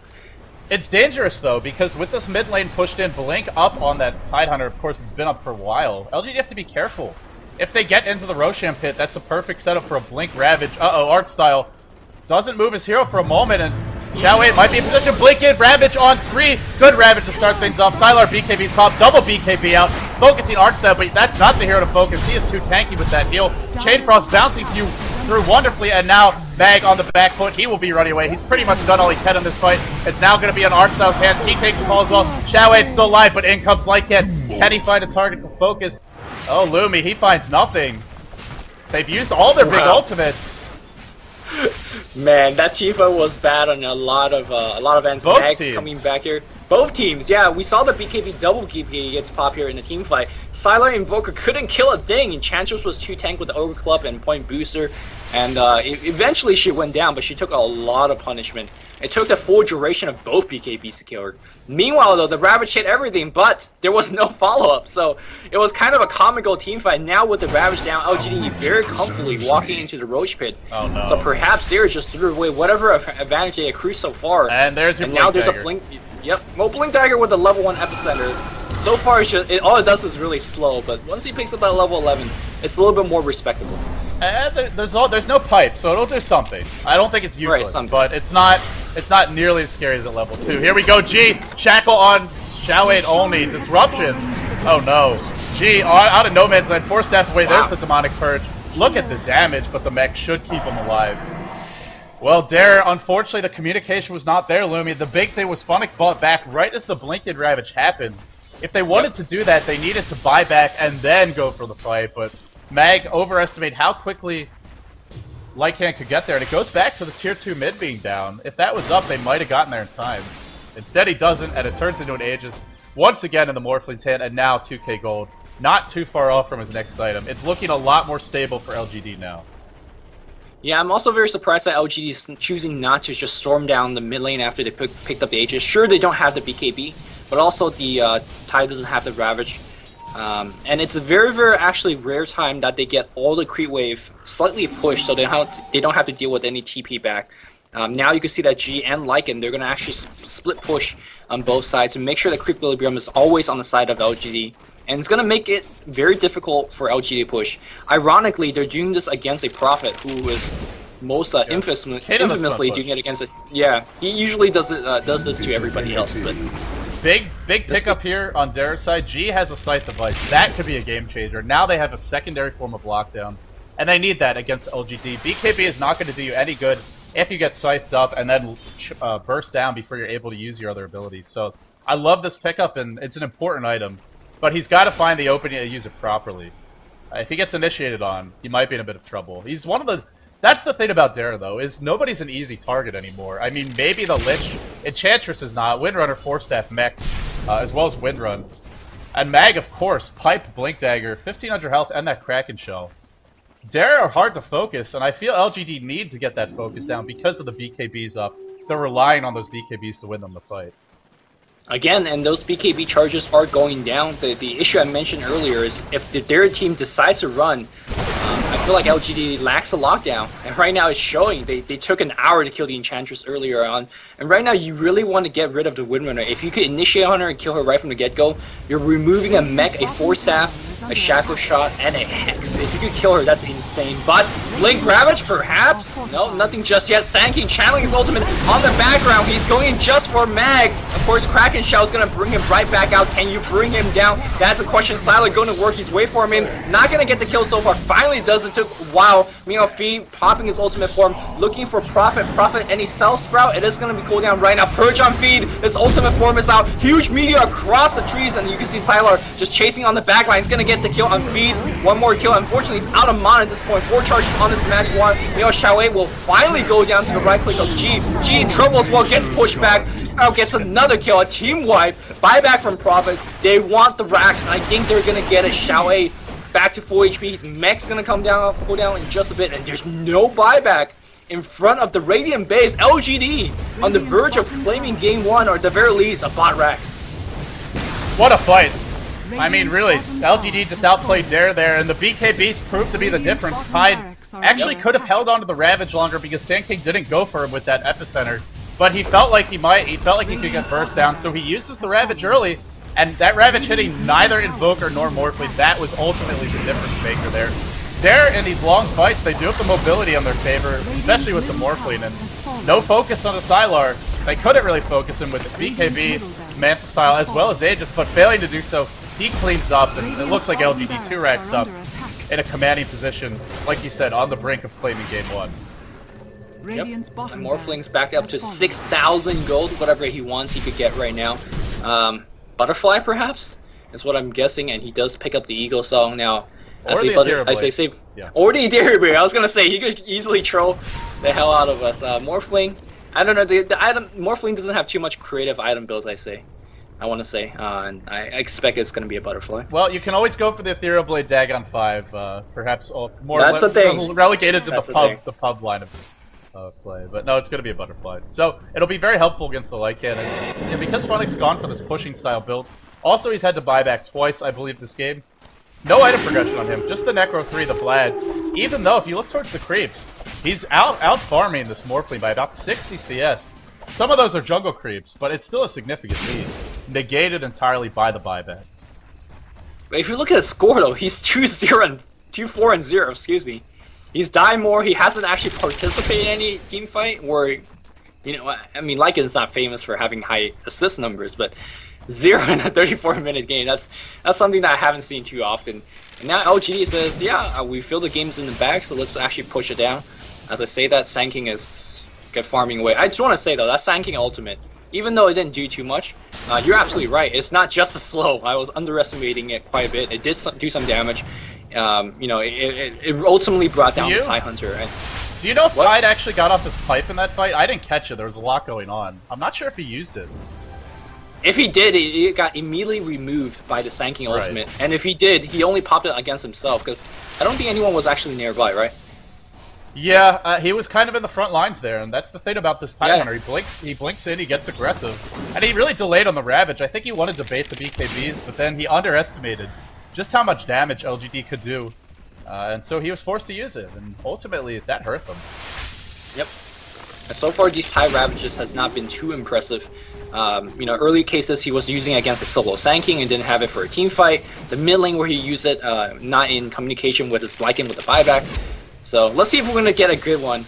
It's dangerous though, because with this mid lane pushed in, Blink up on that Tidehunter, of course it's been up for a while. LGD have to be careful. If they get into the Roshan pit, that's a perfect setup for a Blink Ravage. Uh-oh, Artstyle doesn't move his hero for a moment, and Xiaowei might be in position. Blink in, Ravage on 3. Good Ravage to start things off. Sylar BKB's pop, double BKB out. Focusing Artstyle, but that's not the hero to focus. He is too tanky with that heal. Chain Frost bouncing through wonderfully, and now Mag on the back foot. He will be running away. He's pretty much done all he can in this fight. It's now going to be on Artstyle's hands. He takes the ball as well. Xiaowei still alive, but in comes Lycan. Can he find a target to focus? Oh, Lumi, he finds nothing. They've used all their big ultimates. Man, that Tifa was bad on a lot of ends. Mag coming back here. Both teams, yeah, we saw the BKB double BKB gets pop here in the team fight. Sylar Invoker couldn't kill a thing. Enchantress was too tank with the Ogre Club and Point Booster. And eventually she went down, but she took a lot of punishment. It took the full duration of both BKBs to kill her. Meanwhile, though, the Ravage hit everything, but there was no follow-up. So it was kind of a comical team fight. Now with the Ravage down, LGD very comfortably walking into the Roach Pit. Oh, no. So perhaps they just threw away whatever advantage they accrued so far. And there's your Blink now there's Dagger. A Blink. Yep, well, Blink Dagger with the level 1 epicenter. So far, all it does is really slow, but once he picks up that level 11, it's a little bit more respectable. And there's no pipe, so it'll do something. I don't think it's useless, but it's not nearly as scary as at level 2. Here we go, G! Shackle on Xiaowei only. Disruption! Oh no. G, out of no man's land, force death away. Wow. There's the Demonic Purge. Look at the damage, but the mech should keep him alive. Well, Dare, unfortunately, the communication was not there, Lumi. The big thing was funnik bought back right as the Blink and Ravage happened. If they wanted to do that, they needed to buy back and then go for the fight, but Mag overestimated how quickly Lycan could get there, and it goes back to the tier 2 mid being down. If that was up, they might have gotten there in time. Instead, he doesn't, and it turns into an Aegis once again in the Morphling's hand, and now 2k gold. Not too far off from his next item. It's looking a lot more stable for LGD now. Yeah, I'm also very surprised that LGD is choosing not to just storm down the mid lane after they picked up the Aegis. Sure, they don't have the BKB, but also the Tide doesn't have the Ravage. And it's a very, very actually rare time that they get all the creep wave slightly pushed, so they don't have to deal with any TP back. Now you can see that G and Lycan, they're going to actually split push on both sides to make sure the creep equilibrium is always on the side of LGD. And it's going to make it very difficult for LGD to push. Ironically, they're doing this against a Prophet who is most infamously doing it against it. Yeah, he usually does this to everybody else. But Big pickup here on Dare's side. G has a Scythe device. That could be a game changer. Now they have a secondary form of lockdown. And they need that against LGD. BKB is not going to do you any good if you get Scythed up and then burst down before you're able to use your other abilities. So I love this pickup, and it's an important item. But he's got to find the opening to use it properly. If he gets initiated on, he might be in a bit of trouble. He's one of the... That's the thing about Dare, though, is nobody's an easy target anymore. I mean, maybe the Lich, Enchantress is not, Windrunner, Force Staff, Mech, as well as Windrun. And Mag, of course, Pipe, Blink Dagger, 1500 health, and that Kraken Shell. Dare are hard to focus, and I feel LGD need to get that focus down because of the BKBs up. They're relying on those BKBs to win them the fight. Again, and those BKB charges are going down. The issue I mentioned earlier is if the Dare team decides to run, I feel like LGD lacks a lockdown, and right now it's showing. They took an hour to kill the Enchantress earlier on, and right now you really want to get rid of the Windrunner. If you could initiate on her and kill her right from the get-go, you're removing a mech, a Force Staff, a Shackle Shot, and a Hex. If you could kill her, that's insane. But Blink Ravage, perhaps? No, nothing just yet. Sanking, channeling his ultimate on the background. He's going in just for Mag. Of course, Kraken Shell is going to bring him right back out. Can you bring him down? That's the question. Sylar going to work his way for him in. Not going to get the kill so far. Finally does. It took a while. Meanwhile, Feed popping his ultimate form, looking for Prophet. Prophet, any Cell Sprout? It is going to be cooled down right now. Purge on Feed. His ultimate form is out. Huge meteor across the trees, and you can see Sylar just chasing on the back line. He's going to get the kill on Feed. One more kill. Unfortunately, he's out of mana at this point. 4 charges on this magic wand. Meanwhile, Xiaowei will finally go down to the right click of G. G in trouble as well. Gets pushed back. Now gets another kill. A team wipe. Buyback from Prophet. They want the racks, and I think they're going to get it. Xiaowei back to full HP. His mech's going to come down, go down in just a bit, and there's no buyback in front of the Radiant base. LGD on the verge of claiming game 1, or at the very least, a bot rack. What a fight. I mean, really, LGD just outplayed Dare there, and the BKBs proved to be the difference. Tide actually could have held on to the Ravage longer because Sand King didn't go for him with that Epicenter, but he felt like he might. He felt like he could get burst down, so he uses the Ravage early, and that Ravage hitting neither Invoker nor Morphling, that was ultimately the difference maker there. Dare, in these long fights, they do have the mobility on their favor, especially with the Morphling, and no focus on the Sylar. They couldn't really focus him with the BKB, Manta style, as well as Aegis, but failing to do so, he cleans up, and it looks like LGD 2 racks up in a commanding position, like you said, on the brink of claiming game 1. Yep. And Morphling's back up to 6,000 gold, whatever he wants he could get right now. Butterfly, perhaps, is what I'm guessing, and he does pick up the Eagle Song now. Or the Endear Blade. I was gonna say he could easily troll the hell out of us. Morphling, I don't know. The item Morphling doesn't have too much creative item builds. I want to say, and I expect it's going to be a Butterfly. Well, you can always go for the Ethereal Blade Dagon 5, perhaps more That's a thing. Relegated to the pub line of play. But no, it's going to be a Butterfly. So it'll be very helpful against the Light Cannon. And because Funnik's gone for this pushing style build, also he's had to buy back twice, I believe, this game. No item progression on him, just the Necro 3, the Vlads. Even though, if you look towards the creeps, he's out farming this Morphling by about 60 CS. Some of those are jungle creeps, but it's still a significant lead, negated entirely by the buybacks. If you look at his score though, he's 2-4-0, excuse me. He's died more, he hasn't actually participated in any team fight where, you know, I mean, Lycan's not famous for having high assist numbers, but 0 in a 34-minute game, that's something that I haven't seen too often. And now LGD says, yeah, we feel the game's in the bag, so let's actually push it down. As I say that, Sand King is get farming away. I just want to say though, that Sand King ultimate, even though it didn't do too much, you're absolutely right. It's not just a slow. I was underestimating it quite a bit. It did do some damage. You know, it ultimately brought down the Tide Hunter. And do you know if Tide actually got off his pipe in that fight? I didn't catch it. There was a lot going on. I'm not sure if he used it. If he did, it got immediately removed by the Sand King ultimate. And if he did, he only popped it against himself, because I don't think anyone was actually nearby, right? Yeah, he was kind of in the front lines there, and that's the thing about this Tide Hunter. He blinks in, he gets aggressive, and he really delayed on the Ravage. I think he wanted to bait the BKBs, but then he underestimated just how much damage LGD could do, and so he was forced to use it, and ultimately that hurt them. Yep. And so far, these Tide Ravages has not been too impressive. You know, early cases he was using against a solo Sand King and didn't have it for a team fight. The mid lane where he used it, not in communication with his Lycan with the buyback. So let's see if we're going to get a good one.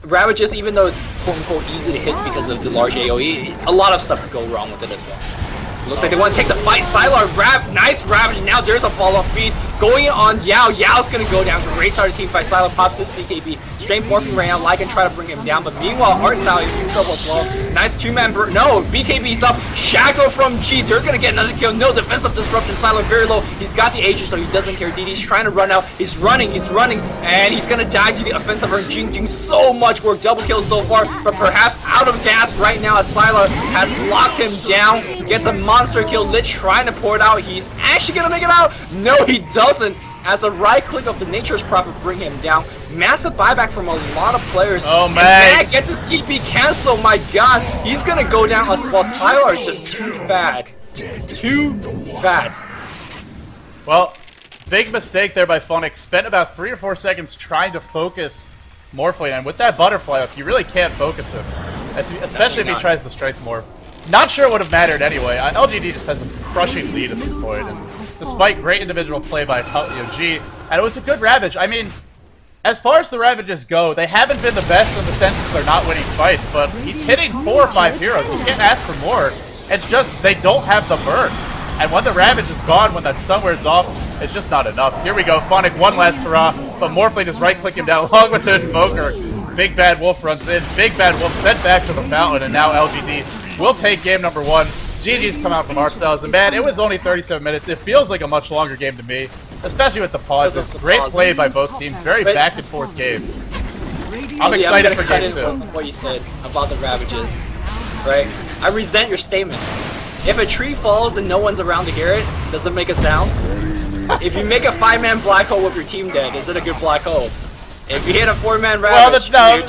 Ravages, even though it's quote-unquote easy to hit because of the large AoE, a lot of stuff could go wrong with it as well. Looks like they want to take the fight. Sylar, nice Ravage. Now there's a follow-up feed going on Yao. Yao's going to go down. Great start of team fight. Sylar pops his BKB. Straight morphing right now. Lycan try to bring him down. But meanwhile, artstyle is in trouble as well. Nice two-man burn. No, BKB's up. Shackle from G. They're going to get another kill. No defensive disruption. Sylar very low. He's got the Aegis, so he doesn't care. DD's trying to run out. He's running. And he's going to die to the offensive burn. Jing doing so much work. Double kill so far. But perhaps out of gas right now as Sylar has locked him down. He gets a monster kill. Lich trying to pour it out. He's actually going to make it out. No, he doesn't. As a right click of the Nature's Prophet bring him down. Massive buyback from a lot of players. Oh, man. Mag gets his TP cancel. My god. He's going to go down as well. Sylar is just too fat. Too fat. Well, Big mistake there by funnik. Spent about 3 or 4 seconds trying to focus Morphling, and with that butterfly up, you really can't focus him, especially if he tries the strength morph. Not sure it would have mattered anyway. LGD just has a crushing lead at this point, and despite great individual play by G, and it was a good Ravage. I mean, as far as the Ravages go, they haven't been the best in the sense that they're not winning fights, but he's hitting 4 or 5 heroes. You can't ask for more. It's just they don't have the burst. And when the Ravage is gone, when that stun wears off, it's just not enough. Here we go, funnik, one last hurrah, but Morphling just right-click him down along with the Invoker. Big Bad Wolf runs in, Big Bad Wolf sent back to the fountain, and now LGD will take game number 1. GG's come out from artstyle, and man, it was only 37 minutes. It feels like a much longer game to me, especially with the pauses. Great play by both teams, very back-and-forth game. I'm excited for game 2. What you said about the Ravages, right? I resent your statement. If a tree falls and no one's around to hear it, does it make a sound? If you make a 5-man black hole with your team dead, is it a good black hole? If you hit a 4-man Ravage, no,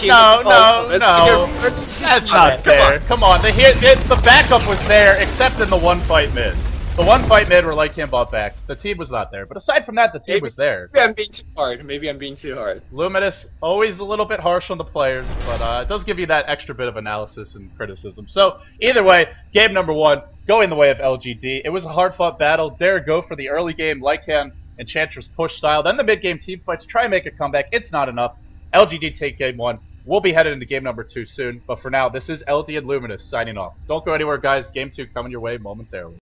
that's not fair. Come on, the backup was there, except in the one fight mid. The one fight mid where Light Cam bought back, the team was not there. But aside from that, the team was there. Maybe I'm being too hard. Maybe I'm being too hard. Luminous, always a little bit harsh on the players, but it does give you that extra bit of analysis and criticism. So, either way, game number 1, going the way of LGD. It was a hard-fought battle. Dare go for the early game, Light Cam, Enchantress push style. Then the mid-game team fights, try and make a comeback. It's not enough. LGD take game 1. We'll be headed into game number 2 soon. But for now, this is LD and Luminous signing off. Don't go anywhere, guys. Game 2 coming your way momentarily.